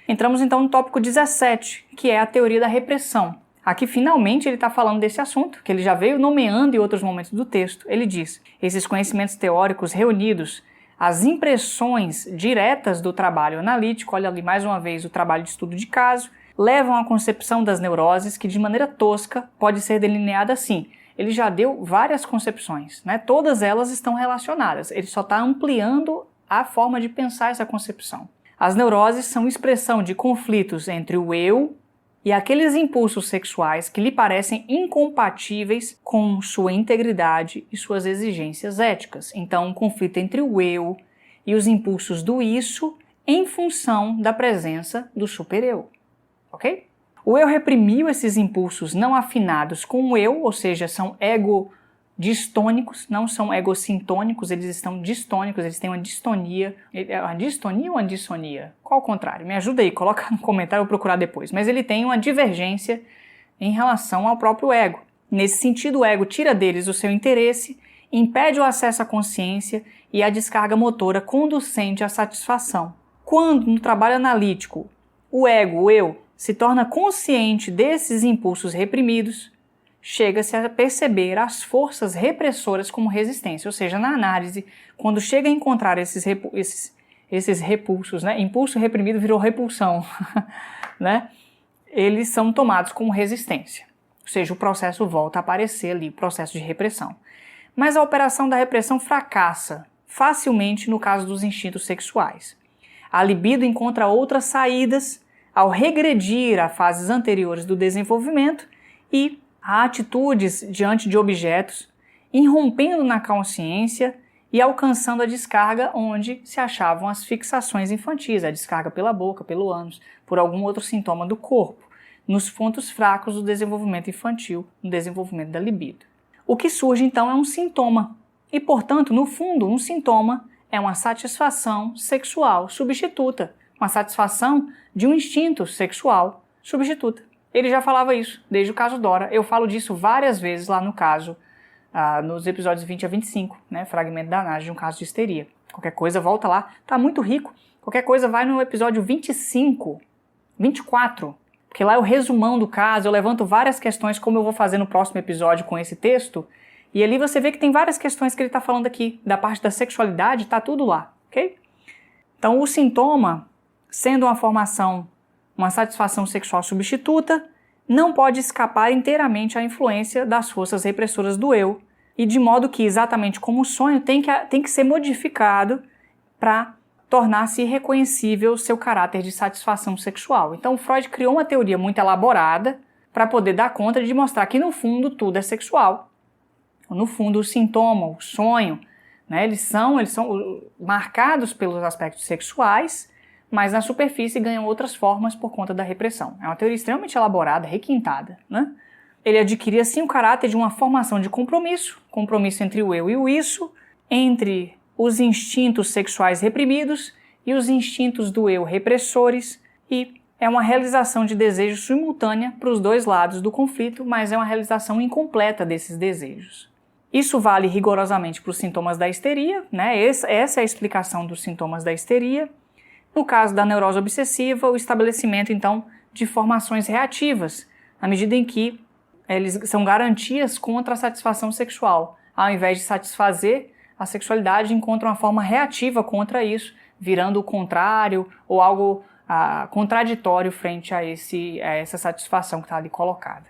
Entramos então no tópico 17, que é a teoria da repressão. Aqui, finalmente, ele está falando desse assunto, que ele já veio nomeando em outros momentos do texto. Ele diz: esses conhecimentos teóricos reunidos, as impressões diretas do trabalho analítico, olha ali mais uma vez o trabalho de estudo de caso, levam à concepção das neuroses que, de maneira tosca, pode ser delineada assim. Ele já deu várias concepções, né? Todas elas estão relacionadas. Ele só está ampliando a forma de pensar essa concepção. As neuroses são expressão de conflitos entre o eu e aqueles impulsos sexuais que lhe parecem incompatíveis com sua integridade e suas exigências éticas. Então, um conflito entre o eu e os impulsos do isso em função da presença do supereu. Ok? O eu reprimiu esses impulsos não afinados com o eu, ou seja, são ego-distônicos, não são egocintônicos, eles estão distônicos, eles têm uma distonia. É uma distonia ou uma dissonia? Qual o contrário? Me ajuda aí, coloca no comentário, eu vou procurar depois. Mas ele tem uma divergência em relação ao próprio ego. Nesse sentido, o ego tira deles o seu interesse, impede o acesso à consciência e a descarga motora conducente à satisfação. Quando, no trabalho analítico, o ego, o eu, se torna consciente desses impulsos reprimidos, chega-se a perceber as forças repressoras como resistência. Ou seja, na análise, quando chega a encontrar esses repulsos, né? Impulso reprimido virou repulsão, né? Eles são tomados como resistência. Ou seja, o processo volta a aparecer ali, o processo de repressão. Mas a operação da repressão fracassa facilmente no caso dos instintos sexuais. A libido encontra outras saídas ao regredir a fases anteriores do desenvolvimento e a atitudes diante de objetos, irrompendo na consciência e alcançando a descarga onde se achavam as fixações infantis, a descarga pela boca, pelo ânus, por algum outro sintoma do corpo, nos pontos fracos do desenvolvimento infantil, no desenvolvimento da libido. O que surge então é um sintoma e, portanto, no fundo, um sintoma é uma satisfação sexual substituta, uma satisfação de um instinto sexual substituta. Ele já falava isso desde o caso Dora. Eu falo disso várias vezes lá no caso, nos episódios 20 a 25, né? Fragmento da análise de um caso de histeria. Qualquer coisa, volta lá. Tá muito rico. Qualquer coisa, vai no episódio 25, 24, porque lá é o resumão do caso. Eu levanto várias questões, como eu vou fazer no próximo episódio com esse texto. E ali você vê que tem várias questões que ele está falando aqui. Da parte da sexualidade, tá tudo lá, ok? Então, o sintoma, sendo uma satisfação sexual substituta, não pode escapar inteiramente à influência das forças repressoras do eu, e de modo que, exatamente como o sonho, tem que ser modificado para tornar-se irreconhecível seu caráter de satisfação sexual. Então, Freud criou uma teoria muito elaborada para poder dar conta de mostrar que, no fundo, tudo é sexual. No fundo, o sintoma, o sonho, né, eles são marcados pelos aspectos sexuais, mas na superfície ganham outras formas por conta da repressão. É uma teoria extremamente elaborada, requintada, né? ele adquiria assim o caráter de uma formação de compromisso entre o eu e o isso, entre os instintos sexuais reprimidos e os instintos do eu repressores, e é uma realização de desejo simultânea para os dois lados do conflito, mas é uma realização incompleta desses desejos. Isso vale rigorosamente para os sintomas da histeria, né? Essa é a explicação dos sintomas da histeria. No caso da neurose obsessiva, o estabelecimento, então, de formações reativas, na medida em que eles são garantias contra a satisfação sexual. Ao invés de satisfazer a sexualidade, encontram uma forma reativa contra isso, virando o contrário ou algo contraditório frente a essa satisfação que está ali colocada.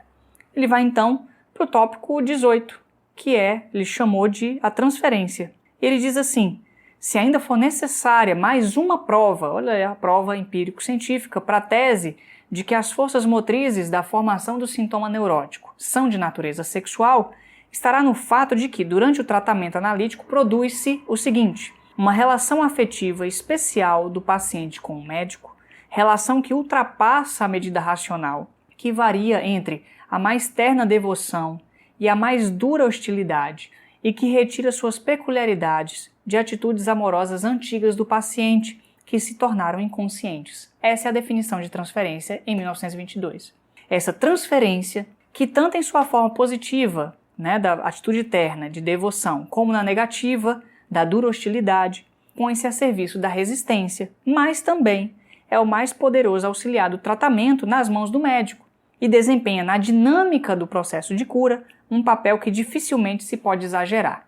Ele vai, então, para o tópico 18, que ele chamou de a transferência. Ele diz assim: se ainda for necessária mais uma prova, olha aí a prova empírico-científica, para a tese de que as forças motrizes da formação do sintoma neurótico são de natureza sexual, estará no fato de que, durante o tratamento analítico, produz-se o seguinte: uma relação afetiva especial do paciente com o médico, relação que ultrapassa a medida racional, que varia entre a mais terna devoção e a mais dura hostilidade, e que retira suas peculiaridades de atitudes amorosas antigas do paciente, que se tornaram inconscientes. Essa é a definição de transferência em 1922. Essa transferência, que tanto em sua forma positiva, da atitude terna de devoção, como na negativa, da dura hostilidade, põe-se a serviço da resistência, mas também é o mais poderoso auxiliar do tratamento nas mãos do médico e desempenha na dinâmica do processo de cura um papel que dificilmente se pode exagerar.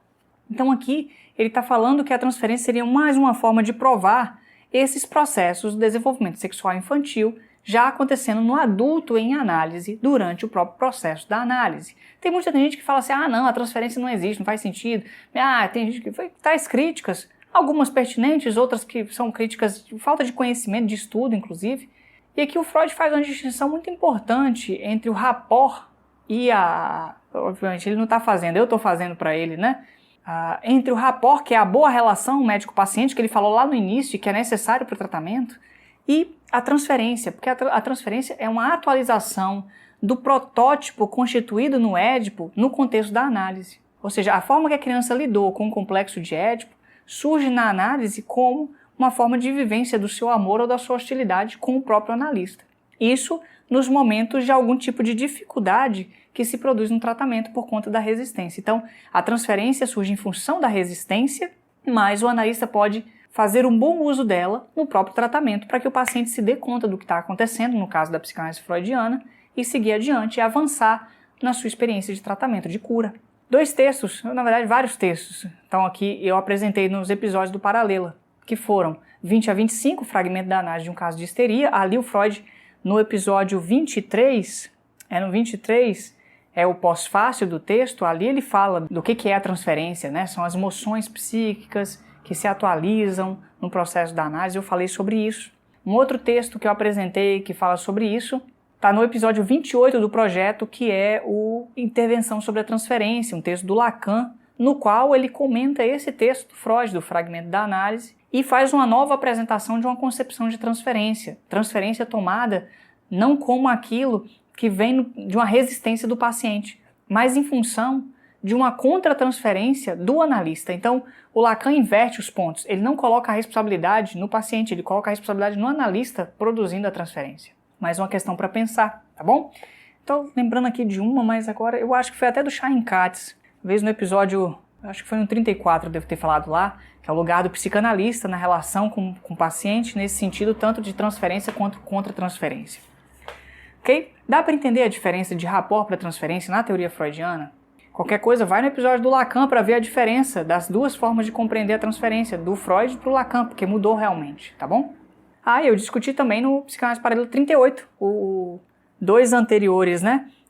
Então aqui ele está falando que a transferência seria mais uma forma de provar esses processos do desenvolvimento sexual infantil já acontecendo no adulto em análise durante o próprio processo da análise. Tem muita gente que fala assim, não, a transferência não existe, não faz sentido. Tem gente que faz tais críticas, algumas pertinentes, outras que são críticas de falta de conhecimento, de estudo, inclusive. E aqui o Freud faz uma distinção muito importante entre o rapport e obviamente ele não está fazendo, eu estou fazendo para ele, entre o rapport, que é a boa relação médico-paciente, que ele falou lá no início, que é necessário para o tratamento, e a transferência, porque a transferência é uma atualização do protótipo constituído no Édipo no contexto da análise. Ou seja, a forma que a criança lidou com o complexo de Édipo surge na análise como uma forma de vivência do seu amor ou da sua hostilidade com o próprio analista. Isso nos momentos de algum tipo de dificuldade que se produz no tratamento por conta da resistência. Então, a transferência surge em função da resistência, mas o analista pode fazer um bom uso dela no próprio tratamento para que o paciente se dê conta do que está acontecendo, no caso da psicanálise freudiana, e seguir adiante e avançar na sua experiência de tratamento, de cura. 2 textos, na verdade vários textos, então aqui eu apresentei nos episódios do Paralela, que foram 20 a 25, fragmento da análise de um caso de histeria. Ali o Freud, no episódio 23, no 23, é o pós-fácil do texto, ali ele fala do que é a transferência, São as moções psíquicas que se atualizam no processo da análise, eu falei sobre isso. Um outro texto que eu apresentei que fala sobre isso está no episódio 28 do projeto, que é o Intervenção sobre a Transferência, um texto do Lacan, no qual ele comenta esse texto do Freud, do fragmento da análise, e faz uma nova apresentação de uma concepção de transferência. Transferência tomada não como aquilo que vem de uma resistência do paciente, mas em função de uma contra-transferência do analista. Então, o Lacan inverte os pontos. Ele não coloca a responsabilidade no paciente, ele coloca a responsabilidade no analista produzindo a transferência. Mais uma questão para pensar, tá bom? Estou lembrando aqui de uma, mas agora eu acho que foi até do Chaim Katz. Uma vez no episódio, acho que foi no 34, eu devo ter falado lá, que é o lugar do psicanalista na relação com o paciente, nesse sentido, tanto de transferência quanto contra-transferência. Ok? Dá para entender a diferença de rapport para transferência na teoria freudiana? Qualquer coisa, vai no episódio do Lacan para ver a diferença das duas formas de compreender a transferência, do Freud para o Lacan, porque mudou realmente, tá bom? Eu discuti também no Psicanálise Paralela 38, os 2 anteriores,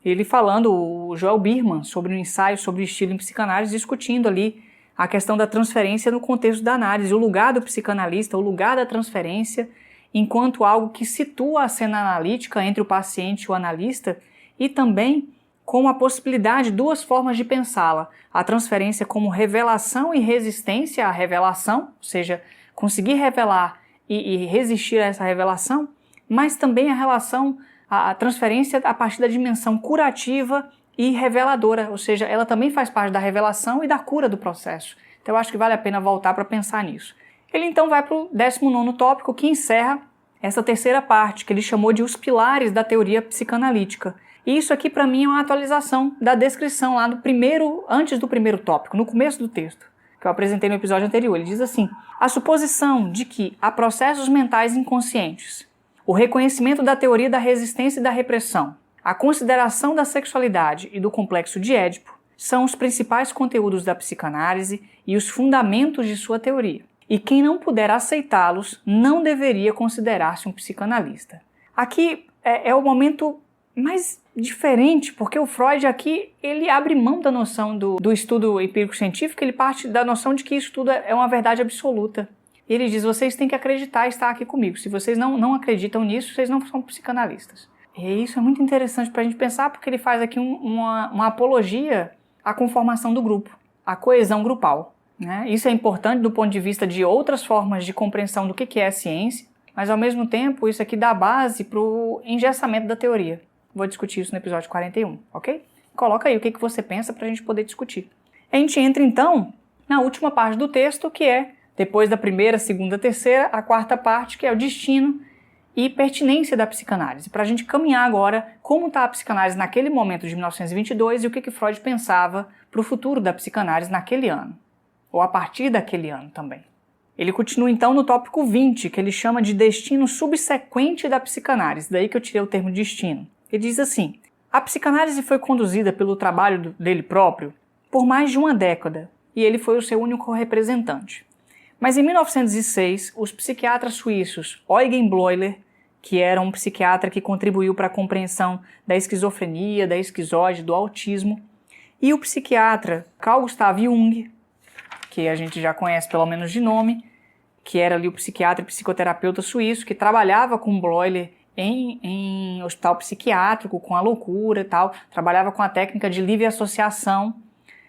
Ele falando, o Joel Birman, sobre um ensaio sobre o estilo em psicanálise, discutindo ali a questão da transferência no contexto da análise, o lugar do psicanalista, o lugar da transferência, enquanto algo que situa a cena analítica entre o paciente e o analista, e também com a possibilidade de 2 formas de pensá-la. A transferência como revelação e resistência à revelação, ou seja, conseguir revelar e resistir a essa revelação, mas também a transferência a partir da dimensão curativa e reveladora, ou seja, ela também faz parte da revelação e da cura do processo. Então eu acho que vale a pena voltar para pensar nisso. Ele então vai para o 19º tópico, que encerra essa terceira parte, que ele chamou de os pilares da teoria psicanalítica. E isso aqui para mim é uma atualização da descrição lá antes do primeiro tópico, no começo do texto, que eu apresentei no episódio anterior. Ele diz assim: a suposição de que há processos mentais inconscientes, o reconhecimento da teoria da resistência e da repressão, a consideração da sexualidade e do complexo de Édipo são os principais conteúdos da psicanálise e os fundamentos de sua teoria. E quem não puder aceitá-los não deveria considerar-se um psicanalista. Aqui é o momento mais diferente, porque o Freud aqui ele abre mão da noção do estudo empírico-científico, ele parte da noção de que isso tudo é uma verdade absoluta. Ele diz: vocês têm que acreditar e estar aqui comigo. Se vocês não acreditam nisso, vocês não são psicanalistas. E isso é muito interessante para a gente pensar, porque ele faz aqui uma apologia à conformação do grupo, à coesão grupal. Né? Isso é importante do ponto de vista de outras formas de compreensão do que é a ciência, mas ao mesmo tempo isso aqui dá base para o engessamento da teoria. Vou discutir isso no episódio 41, ok? Coloca aí o que você pensa para a gente poder discutir. A gente entra então na última parte do texto, que é, depois da primeira, segunda, terceira, a quarta parte, que é o destino e pertinência da psicanálise. Para a gente caminhar agora como está a psicanálise naquele momento de 1922 e o que Freud pensava para o futuro da psicanálise naquele ano, ou a partir daquele ano também. Ele continua então no tópico 20, que ele chama de destino subsequente da psicanálise, daí que eu tirei o termo destino. Ele diz assim: a psicanálise foi conduzida pelo trabalho dele próprio por mais de uma década, e ele foi o seu único representante. Mas em 1906, os psiquiatras suíços Eugen Bleuler, que era um psiquiatra que contribuiu para a compreensão da esquizofrenia, da esquizóide, do autismo, e o psiquiatra Carl Gustav Jung, que a gente já conhece pelo menos de nome, que era ali o psiquiatra e psicoterapeuta suíço, que trabalhava com Bleuler em hospital psiquiátrico, com a loucura e tal, trabalhava com a técnica de livre associação,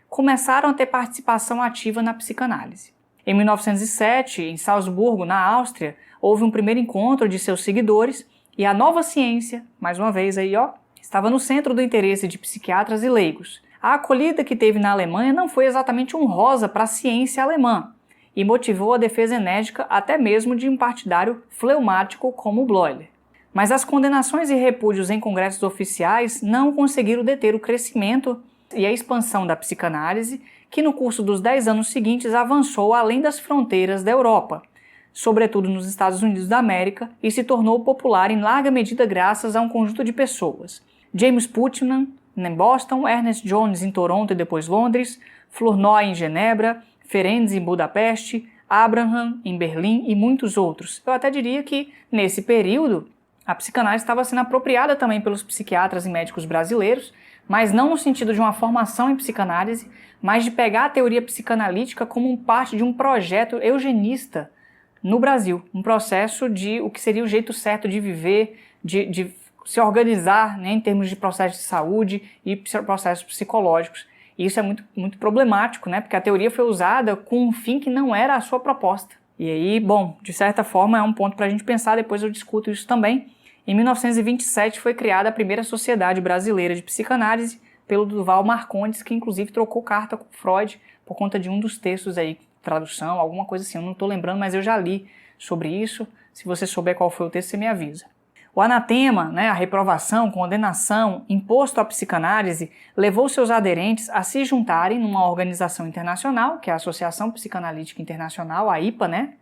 começaram a ter participação ativa na psicanálise. Em 1907, em Salzburgo, na Áustria, houve um primeiro encontro de seus seguidores e a nova ciência, mais uma vez aí, estava no centro do interesse de psiquiatras e leigos. A acolhida que teve na Alemanha não foi exatamente honrosa para a ciência alemã e motivou a defesa enérgica até mesmo de um partidário fleumático como Bleuler. Mas as condenações e repúdios em congressos oficiais não conseguiram deter o crescimento e a expansão da psicanálise, que no curso dos 10 anos seguintes avançou além das fronteiras da Europa, sobretudo nos Estados Unidos da América, e se tornou popular em larga medida graças a um conjunto de pessoas. James Putnam, em Boston, Ernest Jones em Toronto e depois Londres, Flournoy em Genebra, Ferencz em Budapeste, Abraham em Berlim e muitos outros. Eu até diria que, nesse período, a psicanálise estava sendo apropriada também pelos psiquiatras e médicos brasileiros, mas não no sentido de uma formação em psicanálise, mas de pegar a teoria psicanalítica como parte de um projeto eugenista no Brasil, um processo de o que seria o jeito certo de viver, de se organizar, né, em termos de processos de saúde e processos psicológicos. E isso é muito, muito problemático, né, porque a teoria foi usada com um fim que não era a sua proposta. E aí, bom, de certa forma é um ponto para a gente pensar, depois eu discuto isso também. Em 1927 foi criada a primeira Sociedade Brasileira de Psicanálise pelo Duval Marcondes, que inclusive trocou carta com Freud por conta de um dos textos aí, tradução, alguma coisa assim, eu não estou lembrando, mas eu já li sobre isso. Se você souber qual foi o texto, você me avisa. O anatema, né, a reprovação, condenação, imposto à psicanálise, levou seus aderentes a se juntarem numa organização internacional, que é a Associação Psicanalítica Internacional, a IPA, né,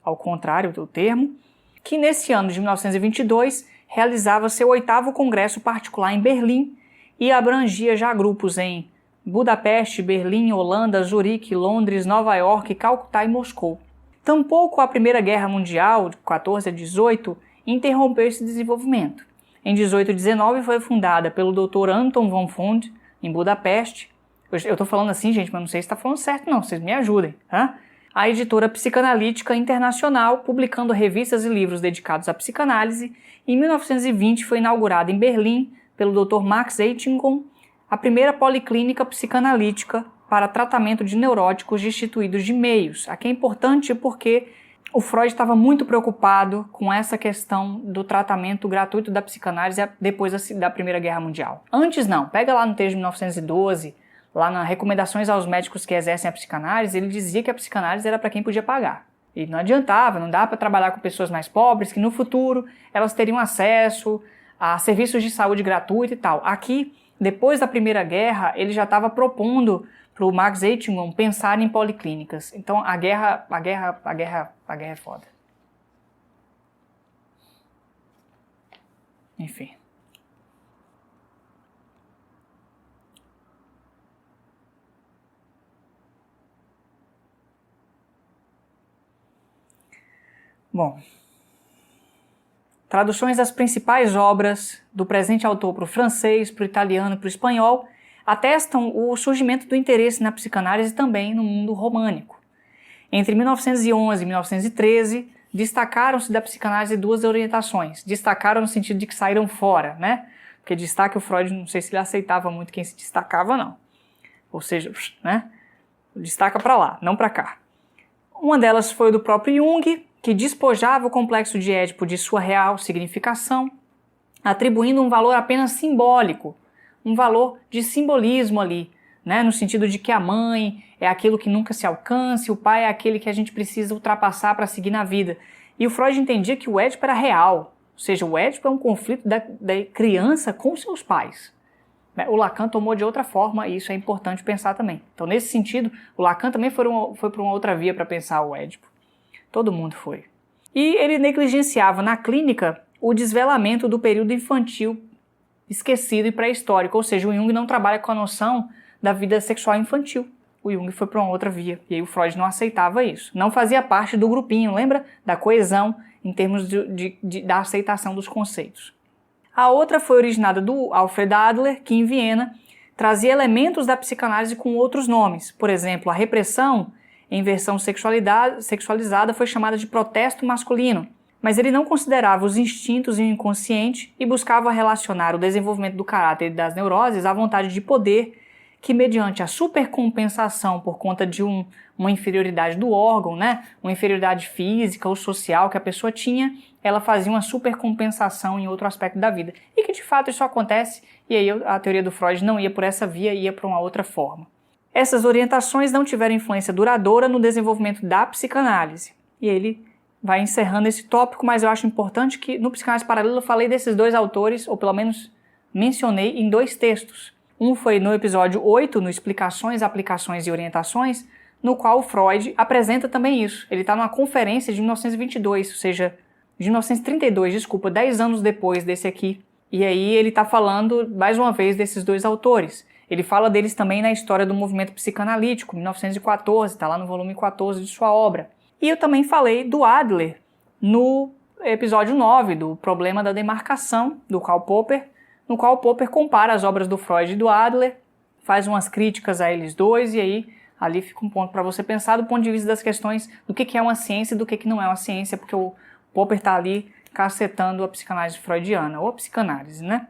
ao contrário do termo, que nesse ano de 1922 realizava seu 8º congresso particular em Berlim e abrangia já grupos em Budapeste, Berlim, Holanda, Zurique, Londres, Nova York, Calcutá e Moscou. Tampouco a Primeira Guerra Mundial, de 14 a 18, interrompeu esse desenvolvimento. Em 18 e 19 foi fundada pelo Dr. Anton von Fund, em Budapeste. Eu estou falando assim, gente, mas não sei se está falando certo não, vocês me ajudem, tá? A editora Psicanalítica Internacional, publicando revistas e livros dedicados à psicanálise. Em 1920 foi inaugurada em Berlim, pelo Dr. Max Eitingon, a primeira policlínica psicanalítica para tratamento de neuróticos destituídos de meios. Aqui é importante porque o Freud estava muito preocupado com essa questão do tratamento gratuito da psicanálise depois da Primeira Guerra Mundial. Antes não, pega lá no texto de 1912, lá nas recomendações aos médicos que exercem a psicanálise, ele dizia que a psicanálise era para quem podia pagar. E não adiantava, não dá para trabalhar com pessoas mais pobres, que no futuro elas teriam acesso a serviços de saúde gratuito e tal. Aqui, depois da Primeira Guerra, ele já estava propondo para o Max Eichmann pensar em policlínicas. Então a guerra é foda. Enfim. Bom, traduções das principais obras do presente autor para o francês, para o italiano e para o espanhol atestam o surgimento do interesse na psicanálise também no mundo românico. Entre 1911 e 1913, destacaram-se da psicanálise duas orientações. Destacaram no sentido de que saíram fora, né? Porque destaque o Freud, não sei se ele aceitava muito quem se destacava, não. Ou seja, né? Destaca para lá, não para cá. Uma delas foi do próprio Jung, que despojava o complexo de Édipo de sua real significação, atribuindo um valor apenas simbólico, um valor de simbolismo ali, né? No sentido de que a mãe é aquilo que nunca se alcança, o pai é aquele que a gente precisa ultrapassar para seguir na vida. E o Freud entendia que o Édipo era real, ou seja, o Édipo é um conflito da criança com seus pais. O Lacan tomou de outra forma e isso é importante pensar também. Então, nesse sentido, o Lacan também foi para uma outra via para pensar o Édipo. Todo mundo foi. E ele negligenciava na clínica o desvelamento do período infantil esquecido e pré-histórico, ou seja, o Jung não trabalha com a noção da vida sexual infantil. O Jung foi para uma outra via, e aí o Freud não aceitava isso. Não fazia parte do grupinho, lembra? Da coesão em termos da aceitação dos conceitos. A outra foi originada do Alfred Adler, que em Viena trazia elementos da psicanálise com outros nomes. Por exemplo, a repressão em versão sexualizada foi chamada de protesto masculino, mas ele não considerava os instintos e o inconsciente e buscava relacionar o desenvolvimento do caráter e das neuroses à vontade de poder que, mediante a supercompensação por conta de uma inferioridade do órgão, né, uma inferioridade física ou social que a pessoa tinha, ela fazia uma supercompensação em outro aspecto da vida. E que de fato isso acontece, e aí a teoria do Freud não ia por essa via, ia por uma outra forma. Essas orientações não tiveram influência duradoura no desenvolvimento da psicanálise. E ele vai encerrando esse tópico, mas eu acho importante que no Psicanálise Paralela eu falei desses dois autores, ou pelo menos mencionei em dois textos. Um foi no episódio 8, no Explicações, Aplicações e Orientações, no qual o Freud apresenta também isso. Ele está numa conferência de 1922, ou seja, de 1932, 10 anos depois desse aqui. E aí ele está falando, mais uma vez, desses dois autores. Ele fala deles também na História do Movimento Psicanalítico, 1914, está lá no volume 14 de sua obra. E eu também falei do Adler no episódio 9, do Problema da Demarcação, do Karl Popper, no qual Popper compara as obras do Freud e do Adler, faz umas críticas a eles dois, e aí ali fica um ponto para você pensar do ponto de vista das questões do que é uma ciência e do que não é uma ciência, porque o Popper está ali cacetando a psicanálise freudiana, ou a psicanálise, né?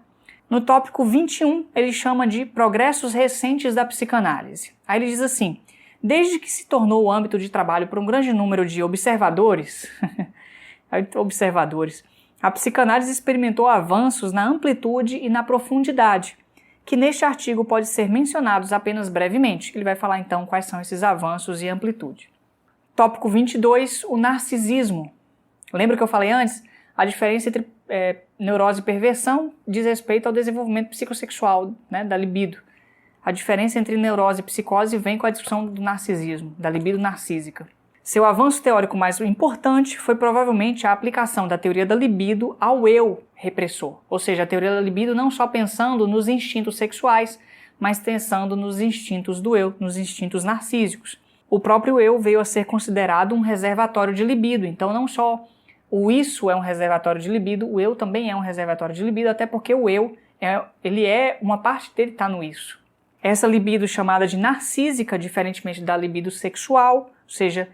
No tópico 21, ele chama de progressos recentes da psicanálise. Aí ele diz assim: desde que se tornou o âmbito de trabalho para um grande número de observadores, a psicanálise experimentou avanços na amplitude e na profundidade, que neste artigo pode ser mencionados apenas brevemente. Ele vai falar então quais são esses avanços e amplitude. Tópico 22, o narcisismo. Lembra que eu falei antes? A diferença entre neurose e perversão diz respeito ao desenvolvimento psicossexual, né, da libido. A diferença entre neurose e psicose vem com a discussão do narcisismo, da libido narcísica. Seu avanço teórico mais importante foi provavelmente a aplicação da teoria da libido ao eu repressor, ou seja, a teoria da libido não só pensando nos instintos sexuais, mas pensando nos instintos do eu, nos instintos narcísicos. O próprio eu veio a ser considerado um reservatório de libido, então não só o isso é um reservatório de libido, o eu também é um reservatório de libido, até porque o eu, uma parte dele está no isso. Essa libido chamada de narcísica, diferentemente da libido sexual, ou seja,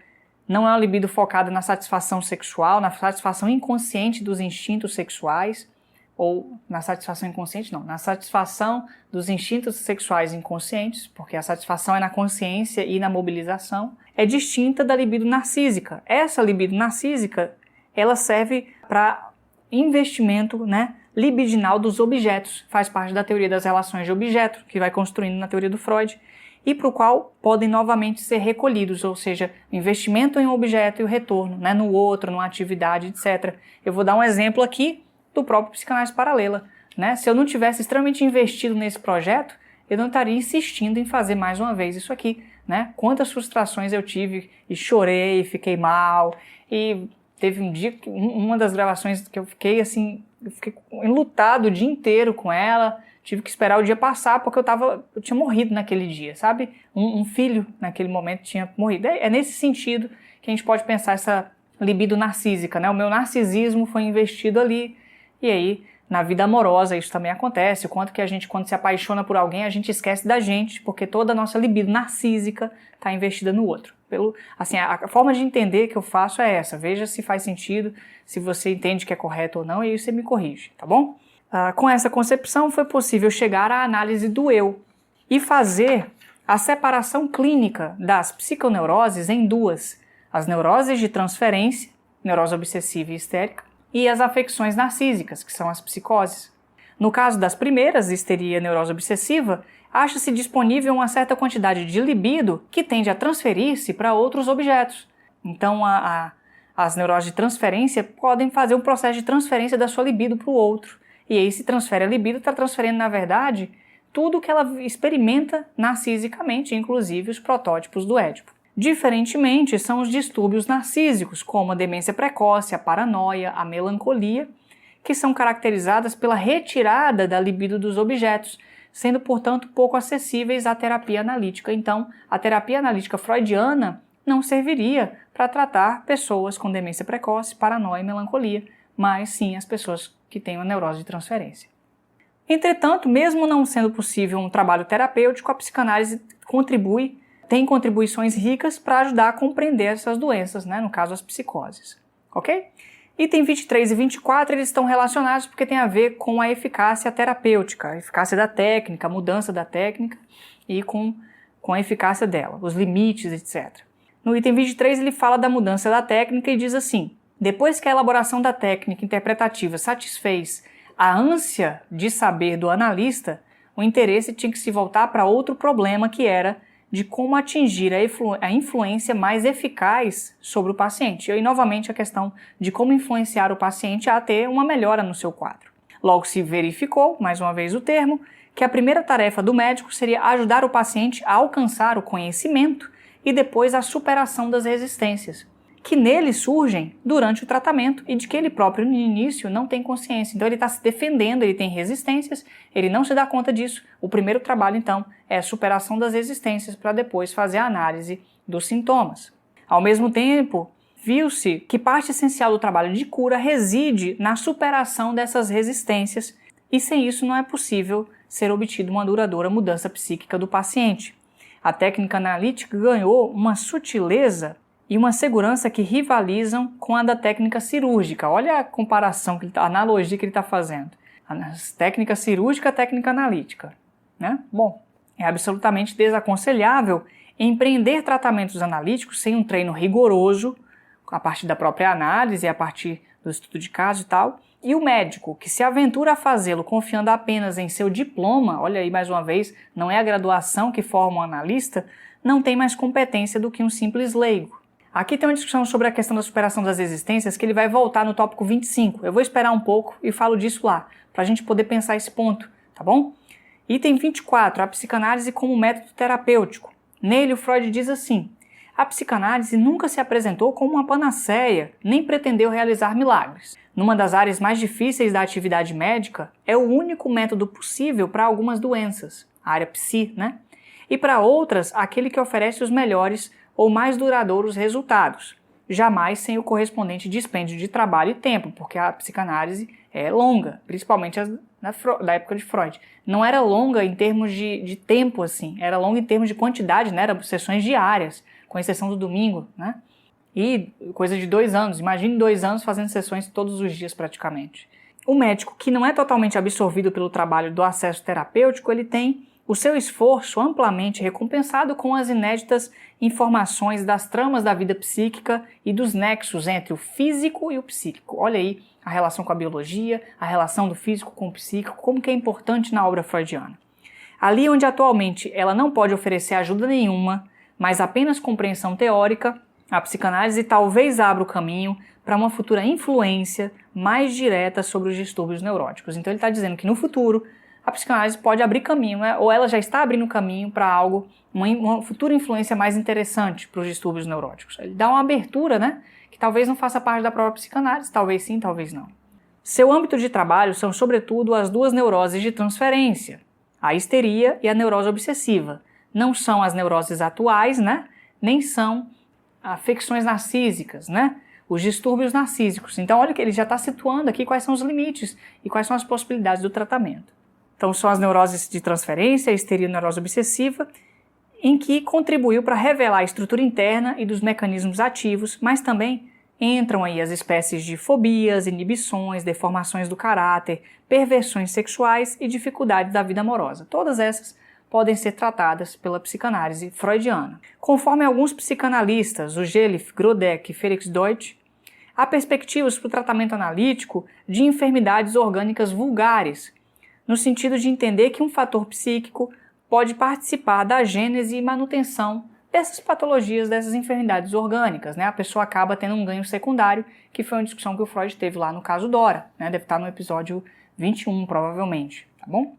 não é uma libido focada na satisfação sexual, na satisfação inconsciente dos instintos sexuais, ou na satisfação inconsciente, não, na satisfação dos instintos sexuais inconscientes, porque a satisfação é na consciência e na mobilização. é distinta da libido narcísica. Essa libido narcísica, ela serve para investimento, né, libidinal dos objetos, faz parte da teoria das relações de objeto, que vai construindo na teoria do Freud, e para o qual podem novamente ser recolhidos, ou seja, investimento em um objeto e o retorno, né, no outro, numa atividade, etc. Eu vou dar um exemplo aqui do próprio psicanálise paralela, né? Se eu não tivesse extremamente investido nesse projeto, eu não estaria insistindo em fazer mais uma vez isso aqui, né? Quantas frustrações eu tive e chorei, fiquei mal, e teve um dia, uma das gravações que eu fiquei assim, eu fiquei enlutado o dia inteiro com ela, tive que esperar o dia passar porque eu tinha morrido naquele dia, sabe? Um filho naquele momento tinha morrido. É nesse sentido que a gente pode pensar essa libido narcísica, né? O meu narcisismo foi investido ali, e aí na vida amorosa isso também acontece, o quanto que a gente, quando se apaixona por alguém, a gente esquece da gente, porque toda a nossa libido narcísica está investida no outro. Assim, a forma de entender que eu faço é essa, veja se faz sentido, se você entende que é correto ou não, e aí você me corrige, tá bom? Com essa concepção foi possível chegar à análise do eu e fazer a separação clínica das psiconeuroses em duas, as neuroses de transferência, neurose obsessiva e histérica, e as afecções narcísicas, que são as psicoses. No caso das primeiras, histeria e neurose obsessiva, acha-se disponível uma certa quantidade de libido que tende a transferir-se para outros objetos. Então, as neuroses de transferência podem fazer um processo de transferência da sua libido para o outro. E aí, se transfere a libido, está transferindo, na verdade, tudo que ela experimenta narcisicamente, inclusive os protótipos do Édipo. Diferentemente, são os distúrbios narcísicos, como a demência precoce, a paranoia, a melancolia, que são caracterizadas pela retirada da libido dos objetos, sendo, portanto, pouco acessíveis à terapia analítica. Então, a terapia analítica freudiana não serviria para tratar pessoas com demência precoce, paranoia e melancolia, mas sim as pessoas que têm uma neurose de transferência. Entretanto, mesmo não sendo possível um trabalho terapêutico, a psicanálise tem contribuições ricas para ajudar a compreender essas doenças, né? No caso, as psicoses. Ok? Item 23 e 24, eles estão relacionados porque tem a ver com a eficácia terapêutica, a eficácia da técnica, a mudança da técnica e com a eficácia dela, os limites, etc. No item 23, ele fala da mudança da técnica e diz assim: depois que a elaboração da técnica interpretativa satisfez a ânsia de saber do analista, o interesse tinha que se voltar para outro problema, que era de como atingir a influência mais eficaz sobre o paciente. E aí, novamente, a questão de como influenciar o paciente a ter uma melhora no seu quadro. Logo se verificou, mais uma vez o termo, que a primeira tarefa do médico seria ajudar o paciente a alcançar o conhecimento e depois a superação das resistências, que nele surgem durante o tratamento e de que ele próprio no início não tem consciência. Então ele está se defendendo, ele tem resistências, ele não se dá conta disso. O primeiro trabalho, então, é a superação das resistências para depois fazer a análise dos sintomas. Ao mesmo tempo, viu-se que parte essencial do trabalho de cura reside na superação dessas resistências e sem isso não é possível ser obtida uma duradoura mudança psíquica do paciente. A técnica analítica ganhou uma sutileza e uma segurança que rivalizam com a da técnica cirúrgica. Olha a comparação, a analogia que ele está fazendo. A técnica cirúrgica e a técnica analítica, né? Bom, é absolutamente desaconselhável empreender tratamentos analíticos sem um treino rigoroso, a partir da própria análise, a partir do estudo de caso e tal. E o médico que se aventura a fazê-lo confiando apenas em seu diploma, olha aí mais uma vez, não é a graduação que forma um analista, não tem mais competência do que um simples leigo. Aqui tem uma discussão sobre a questão da superação das resistências que ele vai voltar no tópico 25. Eu vou esperar um pouco e falo disso lá, para a gente poder pensar esse ponto, tá bom? Item 24, a psicanálise como método terapêutico. Nele, o Freud diz assim: a psicanálise nunca se apresentou como uma panaceia, nem pretendeu realizar milagres. Numa das áreas mais difíceis da atividade médica, é o único método possível para algumas doenças, a área psi, né? E para outras, aquele que oferece os melhores ou mais duradouros resultados, jamais sem o correspondente dispêndio de trabalho e tempo, porque a psicanálise é longa, principalmente da época de Freud. Não era longa em termos de tempo, assim, era longa em termos de quantidade, né? Eram sessões diárias, com exceção do domingo, né? E coisa de 2 anos, imagine 2 anos fazendo sessões todos os dias praticamente. O médico que não é totalmente absorvido pelo trabalho do acesso terapêutico, ele tem o seu esforço amplamente recompensado com as inéditas informações das tramas da vida psíquica e dos nexos entre o físico e o psíquico. Olha aí a relação com a biologia, a relação do físico com o psíquico, como que é importante na obra freudiana. Ali onde atualmente ela não pode oferecer ajuda nenhuma, mas apenas compreensão teórica, a psicanálise talvez abra o caminho para uma futura influência mais direta sobre os distúrbios neuróticos. Então ele está dizendo que no futuro a psicanálise pode abrir caminho, né? Ou ela já está abrindo caminho para algo, uma futura influência mais interessante para os distúrbios neuróticos. Ele dá uma abertura, né? Que talvez não faça parte da própria psicanálise, talvez sim, talvez não. Seu âmbito de trabalho são sobretudo as duas neuroses de transferência, a histeria e a neurose obsessiva. Não são as neuroses atuais, né? Nem são afecções narcísicas, né? Os distúrbios narcísicos. Então olha que ele já está situando aqui quais são os limites e quais são as possibilidades do tratamento. Então são as neuroses de transferência, a histeria e a neurose obsessiva, em que contribuiu para revelar a estrutura interna e dos mecanismos ativos, mas também entram aí as espécies de fobias, inibições, deformações do caráter, perversões sexuais e dificuldades da vida amorosa. Todas essas podem ser tratadas pela psicanálise freudiana. Conforme alguns psicanalistas, o Gelif, Grodeck e Felix Deutsch, há perspectivas para o tratamento analítico de enfermidades orgânicas vulgares, no sentido de entender que um fator psíquico pode participar da gênese e manutenção dessas patologias, dessas enfermidades orgânicas, né? A pessoa acaba tendo um ganho secundário, que foi uma discussão que o Freud teve lá no caso Dora, né? Deve estar no episódio 21, provavelmente, tá bom?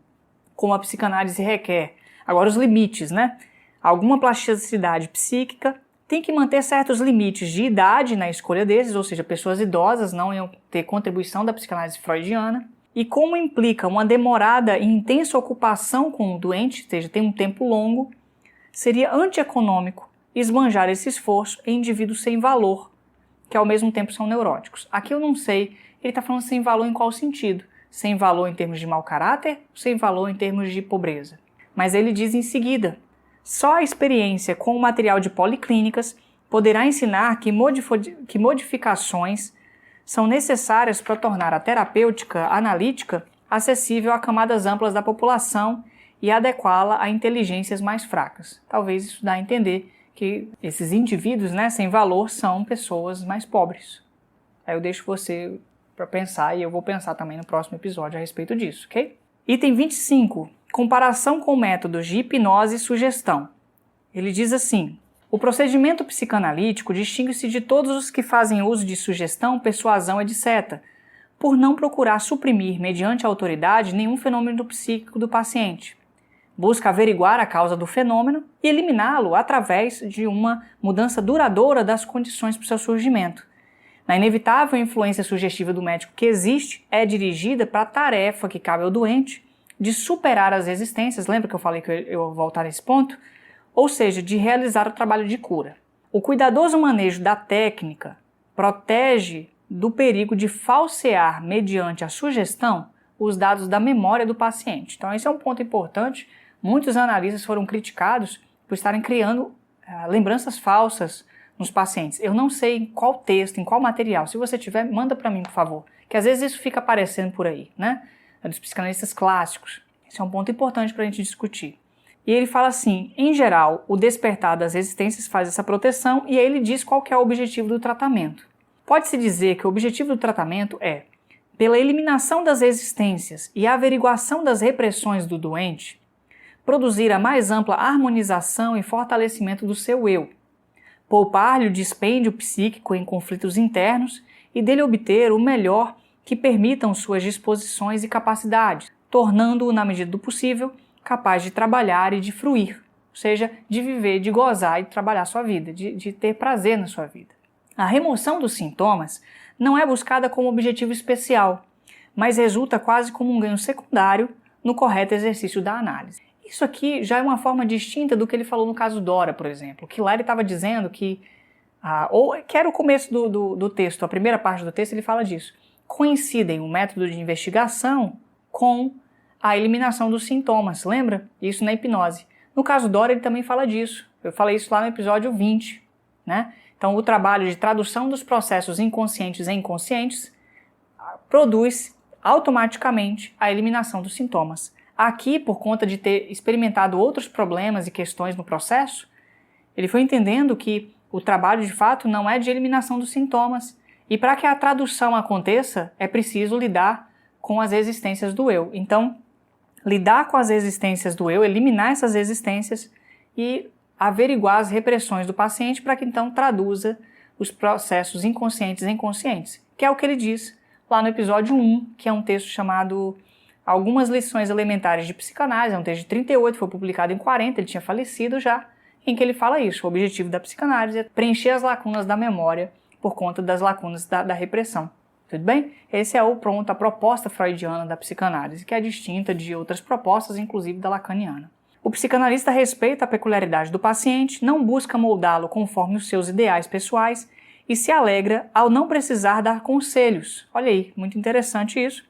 Como a psicanálise requer. Agora os limites, né? Alguma plasticidade psíquica tem que manter certos limites de idade na escolha desses, ou seja, pessoas idosas não iam ter contribuição da psicanálise freudiana. E como implica uma demorada e intensa ocupação com o doente, ou seja, tem um tempo longo, seria antieconômico esbanjar esse esforço em indivíduos sem valor, que ao mesmo tempo são neuróticos. Aqui eu não sei, ele está falando sem valor em qual sentido? Sem valor em termos de mau caráter, sem valor em termos de pobreza. Mas ele diz em seguida, só a experiência com o material de policlínicas poderá ensinar que modificações são necessárias para tornar a terapêutica analítica acessível a camadas amplas da população e adequá-la a inteligências mais fracas. Talvez isso dá a entender que esses indivíduos, né, sem valor são pessoas mais pobres. Aí eu deixo você para pensar e eu vou pensar também no próximo episódio a respeito disso, ok? Item 25. Comparação com métodos de hipnose e sugestão. Ele diz assim: o procedimento psicanalítico distingue-se de todos os que fazem uso de sugestão, persuasão, etc., por não procurar suprimir, mediante a autoridade, nenhum fenômeno psíquico do paciente. Busca averiguar a causa do fenômeno e eliminá-lo através de uma mudança duradoura das condições para o seu surgimento. Na inevitável influência sugestiva do médico que existe, é dirigida para a tarefa que cabe ao doente de superar as resistências, lembra que eu falei que eu vou voltar nesse ponto? Ou seja, de realizar o trabalho de cura. O cuidadoso manejo da técnica protege do perigo de falsear, mediante a sugestão, os dados da memória do paciente. Então esse é um ponto importante. Muitos analistas foram criticados por estarem criando lembranças falsas nos pacientes. Eu não sei em qual texto, em qual material. Se você tiver, manda para mim, por favor. Que às vezes isso fica aparecendo por aí, né? É dos psicanalistas clássicos. Esse é um ponto importante para a gente discutir. E ele fala assim, em geral, o despertar das resistências faz essa proteção e aí ele diz qual que é o objetivo do tratamento. Pode-se dizer que o objetivo do tratamento é, pela eliminação das resistências e a averiguação das repressões do doente, produzir a mais ampla harmonização e fortalecimento do seu eu, poupar-lhe o dispêndio psíquico em conflitos internos e dele obter o melhor que permitam suas disposições e capacidades, tornando-o, na medida do possível, capaz de trabalhar e de fruir, ou seja, de viver, de gozar e de trabalhar sua vida, de ter prazer na sua vida. A remoção dos sintomas não é buscada como objetivo especial, mas resulta quase como um ganho secundário no correto exercício da análise. Isso aqui já é uma forma distinta do que ele falou no caso Dora, por exemplo, que lá ele estava dizendo que, que era o começo do texto, a primeira parte do texto ele fala disso, coincidem o método de investigação com a eliminação dos sintomas, lembra? Isso na hipnose. No caso Dora, ele também fala disso. Eu falei isso lá no episódio 20, né? Então, o trabalho de tradução dos processos inconscientes e inconscientes produz automaticamente a eliminação dos sintomas. Aqui, por conta de ter experimentado outros problemas e questões no processo, ele foi entendendo que o trabalho de fato não é de eliminação dos sintomas, e para que a tradução aconteça, é preciso lidar com as resistências do eu. Então, lidar com as resistências do eu, eliminar essas resistências e averiguar as repressões do paciente para que então traduza os processos inconscientes em conscientes, que é o que ele diz lá no episódio 1, que é um texto chamado Algumas Lições Elementares de Psicanálise, é um texto de 38, foi publicado em 40, ele tinha falecido já, em que ele fala isso. O objetivo da psicanálise é preencher as lacunas da memória por conta das lacunas da repressão. Tudo bem? Esse é a proposta freudiana da psicanálise, que é distinta de outras propostas, inclusive da lacaniana. O psicanalista respeita a peculiaridade do paciente, não busca moldá-lo conforme os seus ideais pessoais e se alegra ao não precisar dar conselhos. Olha aí, muito interessante isso.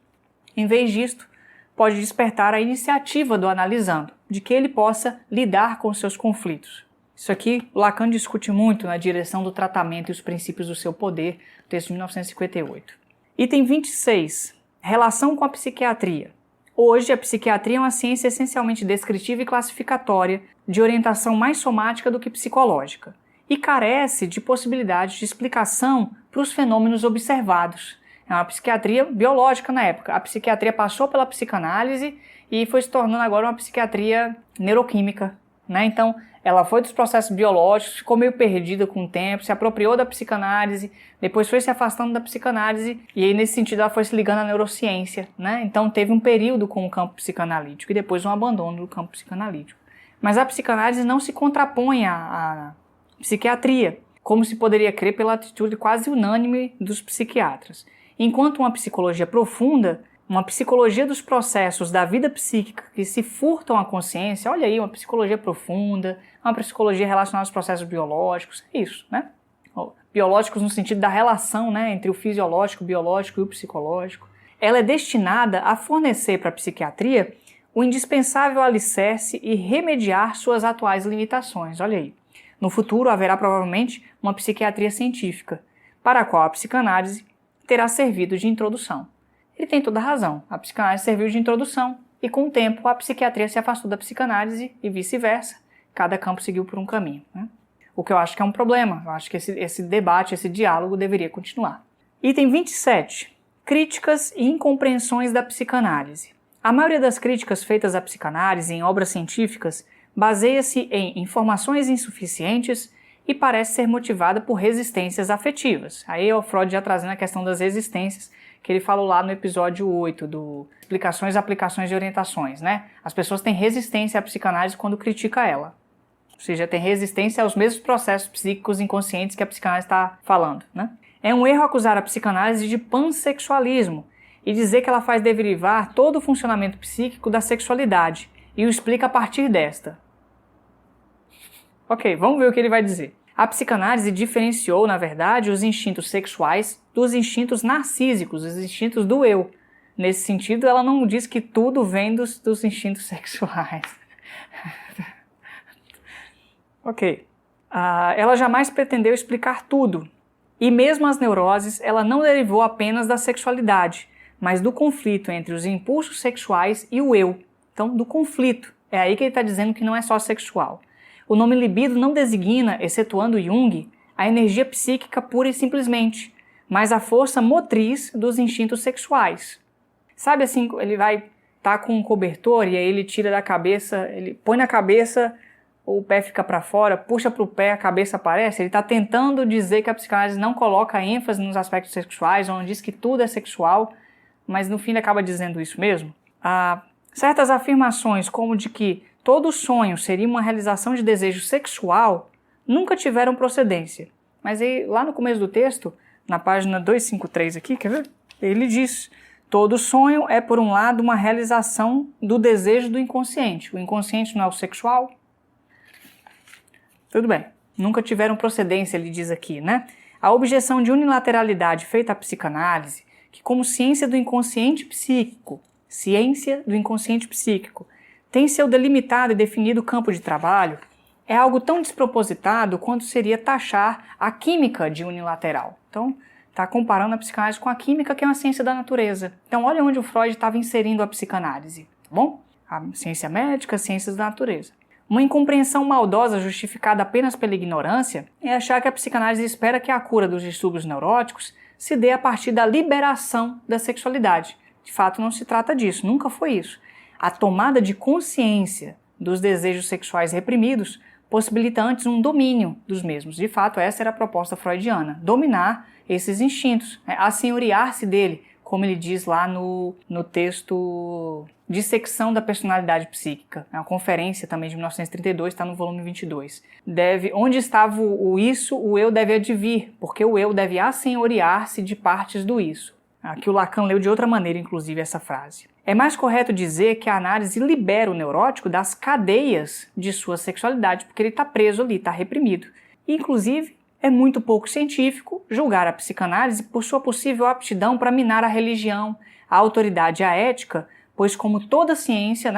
Em vez disto, pode despertar a iniciativa do analisando, de que ele possa lidar com seus conflitos. Isso aqui, Lacan discute muito na direção do tratamento e os princípios do seu poder, texto de 1958. Item 26. Relação com a psiquiatria. Hoje, a psiquiatria é uma ciência essencialmente descritiva e classificatória, de orientação mais somática do que psicológica, e carece de possibilidade de explicação para os fenômenos observados. É uma psiquiatria biológica na época. A psiquiatria passou pela psicanálise e foi se tornando agora uma psiquiatria neuroquímica, né? Então, ela foi dos processos biológicos, ficou meio perdida com o tempo, se apropriou da psicanálise, depois foi se afastando da psicanálise e aí nesse sentido ela foi se ligando à neurociência, né? Então teve um período com o campo psicanalítico e depois um abandono do campo psicanalítico. Mas a psicanálise não se contrapõe à psiquiatria, como se poderia crer pela atitude quase unânime dos psiquiatras. Enquanto uma psicologia profunda, uma psicologia dos processos da vida psíquica que se furtam à consciência, olha aí, uma psicologia profunda, uma psicologia relacionada aos processos biológicos, é isso, né? Biológicos no sentido da relação, né, entre o fisiológico, o biológico e o psicológico. Ela é destinada a fornecer para a psiquiatria o indispensável alicerce e remediar suas atuais limitações, olha aí. No futuro haverá provavelmente uma psiquiatria científica, para a qual a psicanálise terá servido de introdução. Ele tem toda a razão. A psicanálise serviu de introdução e, com o tempo, a psiquiatria se afastou da psicanálise e vice-versa. Cada campo seguiu por um caminho, né? O que eu acho que é um problema. Eu acho que esse debate, esse diálogo deveria continuar. Item 27. Críticas e incompreensões da psicanálise. A maioria das críticas feitas à psicanálise em obras científicas baseia-se em informações insuficientes e parece ser motivada por resistências afetivas. Aí o Freud já trazendo a questão das resistências, que ele falou lá no episódio 8, do Explicações, Aplicações e Orientações, né? As pessoas têm resistência à psicanálise quando critica ela. Ou seja, tem resistência aos mesmos processos psíquicos inconscientes que a psicanálise está falando, né? É um erro acusar a psicanálise de pansexualismo e dizer que ela faz derivar todo o funcionamento psíquico da sexualidade e o explica a partir desta. Ok, vamos ver o que ele vai dizer. A psicanálise diferenciou, na verdade, os instintos sexuais dos instintos narcísicos, os instintos do eu. Nesse sentido, ela não diz que tudo vem dos instintos sexuais. Ok. Ela jamais pretendeu explicar tudo. E mesmo as neuroses, ela não derivou apenas da sexualidade, mas do conflito entre os impulsos sexuais e o eu. Então, do conflito. É aí que ele está dizendo que não é só sexual. O nome libido não designa, excetuando Jung, a energia psíquica pura e simplesmente, mas a força motriz dos instintos sexuais. Sabe assim, ele vai estar com um cobertor e aí ele tira da cabeça, ele põe na cabeça, o pé fica para fora, puxa para o pé, a cabeça aparece. Ele está tentando dizer que a psicanálise não coloca ênfase nos aspectos sexuais, ou não diz que tudo é sexual, mas no fim ele acaba dizendo isso mesmo. Certas afirmações como de que todo sonho seria uma realização de desejo sexual nunca tiveram procedência. Mas aí, lá no começo do texto, na página 253 aqui, quer ver? Ele diz: todo sonho é, por um lado, uma realização do desejo do inconsciente. O inconsciente não é o sexual? Tudo bem. Nunca tiveram procedência, ele diz aqui, né? A objeção de unilateralidade feita à psicanálise, que como ciência do inconsciente psíquico, tem seu delimitado e definido campo de trabalho, é algo tão despropositado quanto seria taxar a química de unilateral. Então, está comparando a psicanálise com a química, que é uma ciência da natureza. Então, olha onde o Freud estava inserindo a psicanálise, tá bom? a ciência médica, as ciências da natureza. Uma incompreensão maldosa justificada apenas pela ignorância é achar que a psicanálise espera que a cura dos distúrbios neuróticos se dê a partir da liberação da sexualidade. De fato, não se trata disso, nunca foi isso. A tomada de consciência dos desejos sexuais reprimidos possibilita antes um domínio dos mesmos. De fato, essa era a proposta freudiana, dominar esses instintos, assenhorear-se dele, como ele diz lá no texto Dissecção da Personalidade Psíquica, é uma conferência também de 1932, está no volume 22. Onde estava o isso, o eu deve advir, porque o eu deve assenhorear-se de partes do isso. Aqui o Lacan leu de outra maneira, inclusive, essa frase. É mais correto dizer que a análise libera o neurótico das cadeias de sua sexualidade, porque ele está preso ali, está reprimido. Inclusive, é muito pouco científico julgar a psicanálise por sua possível aptidão para minar a religião, a autoridade e a ética, pois, como toda ciência,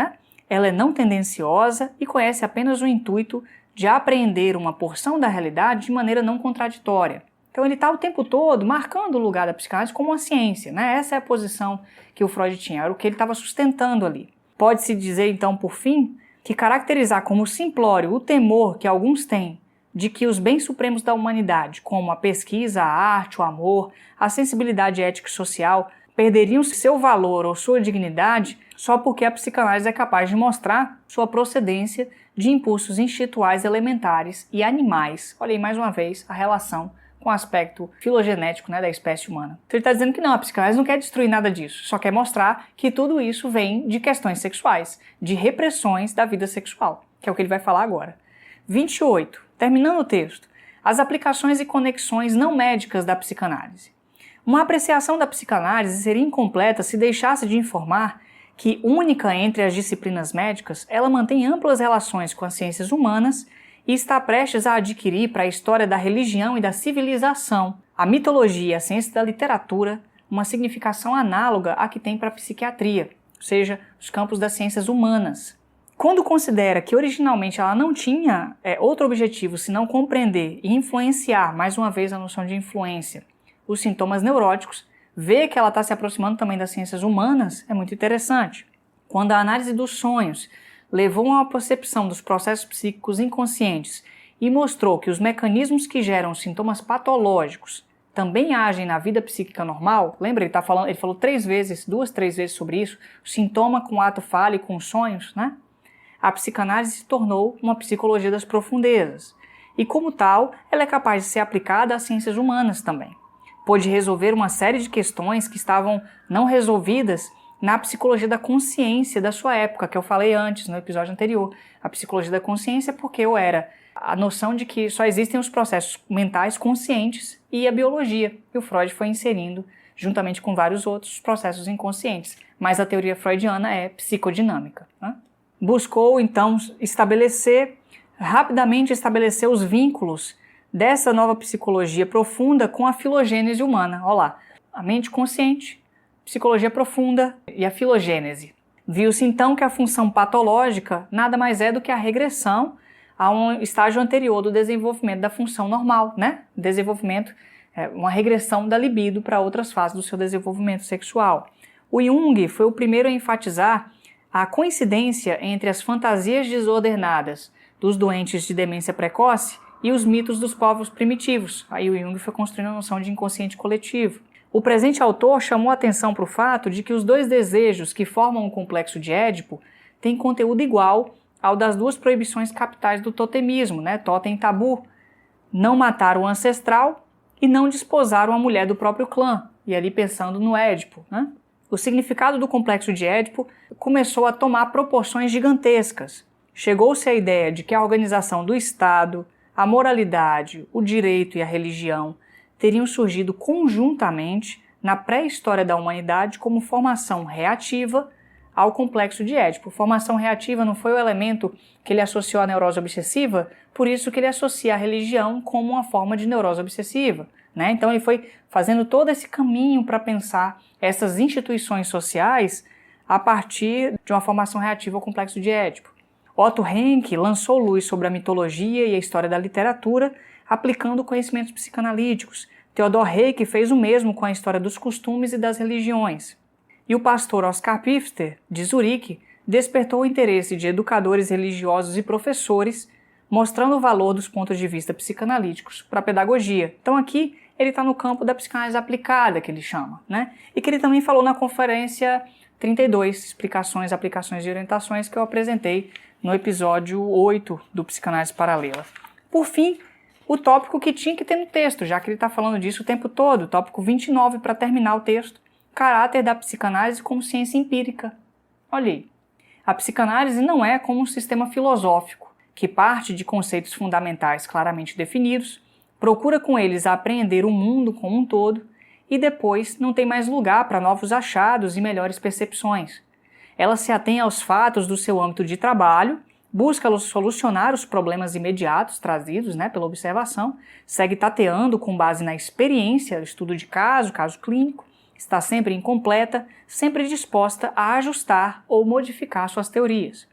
ela é não tendenciosa e conhece apenas o intuito de apreender uma porção da realidade de maneira não contraditória. Então ele está o tempo todo marcando o lugar da psicanálise como uma ciência, Essa é a posição que o Freud tinha, era o que ele estava sustentando ali. Pode-se dizer, então, por fim, que caracterizar como simplório o temor que alguns têm de que os bens supremos da humanidade, como a pesquisa, a arte, o amor, a sensibilidade ética e social, perderiam seu valor ou sua dignidade só porque a psicanálise é capaz de mostrar sua procedência de impulsos instintuais elementares e animais. Olha aí, mais uma vez, a relação com o aspecto filogenético da espécie humana. Então ele está dizendo que não, a psicanálise não quer destruir nada disso, só quer mostrar que tudo isso vem de questões sexuais, de repressões da vida sexual, que é o que ele vai falar agora. 28. Terminando o texto. As aplicações e conexões não médicas da psicanálise. Uma apreciação da psicanálise seria incompleta se deixasse de informar que, única entre as disciplinas médicas, ela mantém amplas relações com as ciências humanas e está prestes a adquirir para a história da religião e da civilização, a mitologia e a ciência da literatura, uma significação análoga à que tem para a psiquiatria, ou seja, os campos das ciências humanas. Quando considera que originalmente ela não tinha outro objetivo senão compreender e influenciar, mais uma vez a noção de influência, os sintomas neuróticos, vê que ela está se aproximando também das ciências humanas, é muito interessante. Quando a análise dos sonhos levou a uma percepção dos processos psíquicos inconscientes e mostrou que os mecanismos que geram os sintomas patológicos também agem na vida psíquica normal, lembra, ele falou 2, 3 vezes sobre isso, o sintoma com o ato falho e com os sonhos, A psicanálise se tornou uma psicologia das profundezas e, como tal, ela é capaz de ser aplicada às ciências humanas também. Pôde resolver uma série de questões que estavam não resolvidas na psicologia da consciência da sua época, que eu falei antes, no episódio anterior. A psicologia da consciência porque era a noção de que só existem os processos mentais conscientes e a biologia, que o Freud foi inserindo, juntamente com vários outros processos inconscientes. Mas a teoria freudiana é psicodinâmica. Buscou, então, rapidamente estabelecer os vínculos dessa nova psicologia profunda com a filogênese humana. Olha lá, a mente consciente, psicologia profunda e a filogênese. Viu-se então que a função patológica nada mais é do que a regressão a um estágio anterior do desenvolvimento da função normal, Desenvolvimento, uma regressão da libido para outras fases do seu desenvolvimento sexual. O Jung foi o primeiro a enfatizar a coincidência entre as fantasias desordenadas dos doentes de demência precoce e os mitos dos povos primitivos. Aí o Jung foi construindo a noção de inconsciente coletivo. O presente autor chamou a atenção para o fato de que os dois desejos que formam o complexo de Édipo têm conteúdo igual ao das duas proibições capitais do totemismo, totem e tabu, não matar o ancestral e não desposar uma mulher do próprio clã, e ali pensando no Édipo. O significado do complexo de Édipo começou a tomar proporções gigantescas. Chegou-se à ideia de que a organização do Estado, a moralidade, o direito e a religião teriam surgido conjuntamente na pré-história da humanidade como formação reativa ao complexo de Édipo. Formação reativa não foi o elemento que ele associou à neurose obsessiva, por isso que ele associa a religião como uma forma de neurose obsessiva. Então ele foi fazendo todo esse caminho para pensar essas instituições sociais a partir de uma formação reativa ao complexo de Édipo. Otto Henke lançou luz sobre a mitologia e a história da literatura, aplicando conhecimentos psicanalíticos. Theodor Hayek fez o mesmo com a história dos costumes e das religiões. E o pastor Oscar Pfister, de Zurique, despertou o interesse de educadores religiosos e professores, mostrando o valor dos pontos de vista psicanalíticos para a pedagogia. Então aqui ele está no campo da psicanálise aplicada, que ele chama, né? E que ele também falou na conferência 32, Explicações, Aplicações e Orientações, que eu apresentei no episódio 8 do Psicanálise Paralela. Por fim, o tópico que tinha que ter no texto, já que ele está falando disso o tempo todo, o tópico 29 para terminar o texto, caráter da psicanálise como ciência empírica. Olha aí, a psicanálise não é como um sistema filosófico, que parte de conceitos fundamentais claramente definidos, procura com eles apreender o mundo como um todo e depois não tem mais lugar para novos achados e melhores percepções. Ela se atém aos fatos do seu âmbito de trabalho, busca solucionar os problemas imediatos trazidos, pela observação, segue tateando com base na experiência, estudo de caso clínico, está sempre incompleta, sempre disposta a ajustar ou modificar suas teorias.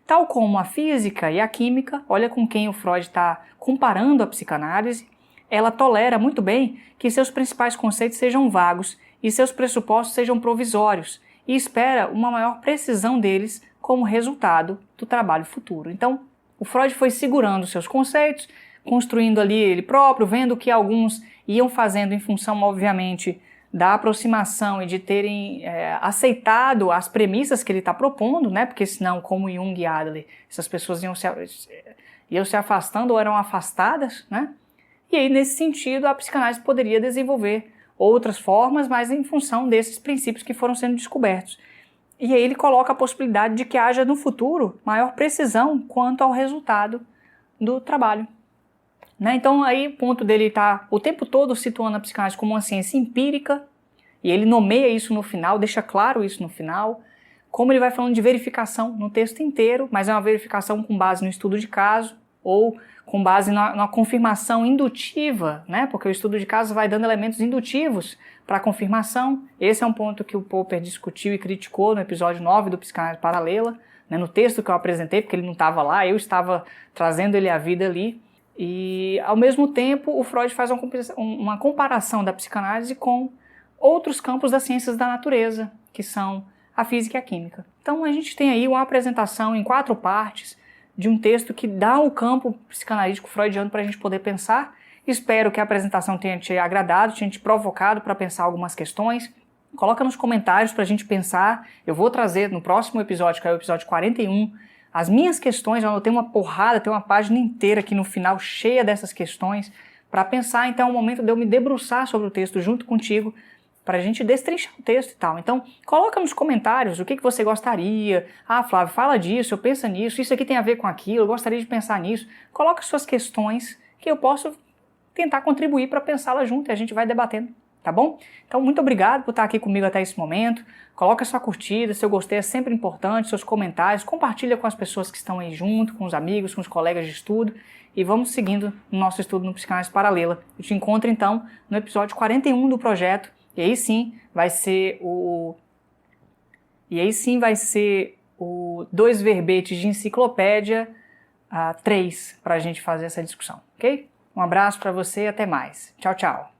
Tal como a física e a química, olha com quem o Freud está comparando a psicanálise, ela tolera muito bem que seus principais conceitos sejam vagos e seus pressupostos sejam provisórios e espera uma maior precisão deles como resultado do trabalho futuro. Então, o Freud foi segurando seus conceitos, construindo ali ele próprio, vendo que alguns iam fazendo em função, obviamente, da aproximação e de terem aceitado as premissas que ele está propondo, porque senão, como Jung e Adler, essas pessoas iam se afastando ou eram afastadas, E aí, nesse sentido, a psicanálise poderia desenvolver outras formas, mas em função desses princípios que foram sendo descobertos. E aí ele coloca a possibilidade de que haja no futuro maior precisão quanto ao resultado do trabalho. Então aí o ponto dele está o tempo todo situando a psicanálise como uma ciência empírica, e ele nomeia isso no final, deixa claro isso no final, como ele vai falando de verificação no texto inteiro, mas é uma verificação com base no estudo de caso, ou com base na confirmação indutiva, porque o estudo de caso vai dando elementos indutivos para a confirmação. Esse é um ponto que o Popper discutiu e criticou no episódio 9 do Psicanálise Paralela, no texto que eu apresentei, porque ele não estava lá, eu estava trazendo ele à vida ali. E, ao mesmo tempo, o Freud faz uma comparação da psicanálise com outros campos das ciências da natureza, que são a física e a química. Então, a gente tem aí uma apresentação em 4 partes de um texto que dá o campo psicanalítico freudiano para a gente poder pensar. Espero que a apresentação tenha te agradado, tenha te provocado para pensar algumas questões. Coloca nos comentários para a gente pensar. Eu vou trazer no próximo episódio, que é o episódio 41, as minhas questões. Eu anotei uma porrada, tem uma página inteira aqui no final cheia dessas questões para pensar. Então é o momento de eu me debruçar sobre o texto junto contigo, para a gente destrinchar o texto e tal. Então, coloca nos comentários o que você gostaria. Ah, Flávio, fala disso, eu penso nisso, isso aqui tem a ver com aquilo, eu gostaria de pensar nisso. Coloca suas questões que eu posso tentar contribuir para pensá-las junto e a gente vai debatendo, tá bom? Então, muito obrigado por estar aqui comigo até esse momento. Coloca sua curtida, seu gostei é sempre importante, seus comentários, compartilha com as pessoas que estão aí junto, com os amigos, com os colegas de estudo, e vamos seguindo no nosso estudo no Psicanálise Paralela. Eu te encontro, então, no episódio 41 do projeto. E aí sim vai ser o 2 verbetes de enciclopédia 3 para a gente fazer essa discussão, ok? Um abraço para você e até mais. Tchau, tchau.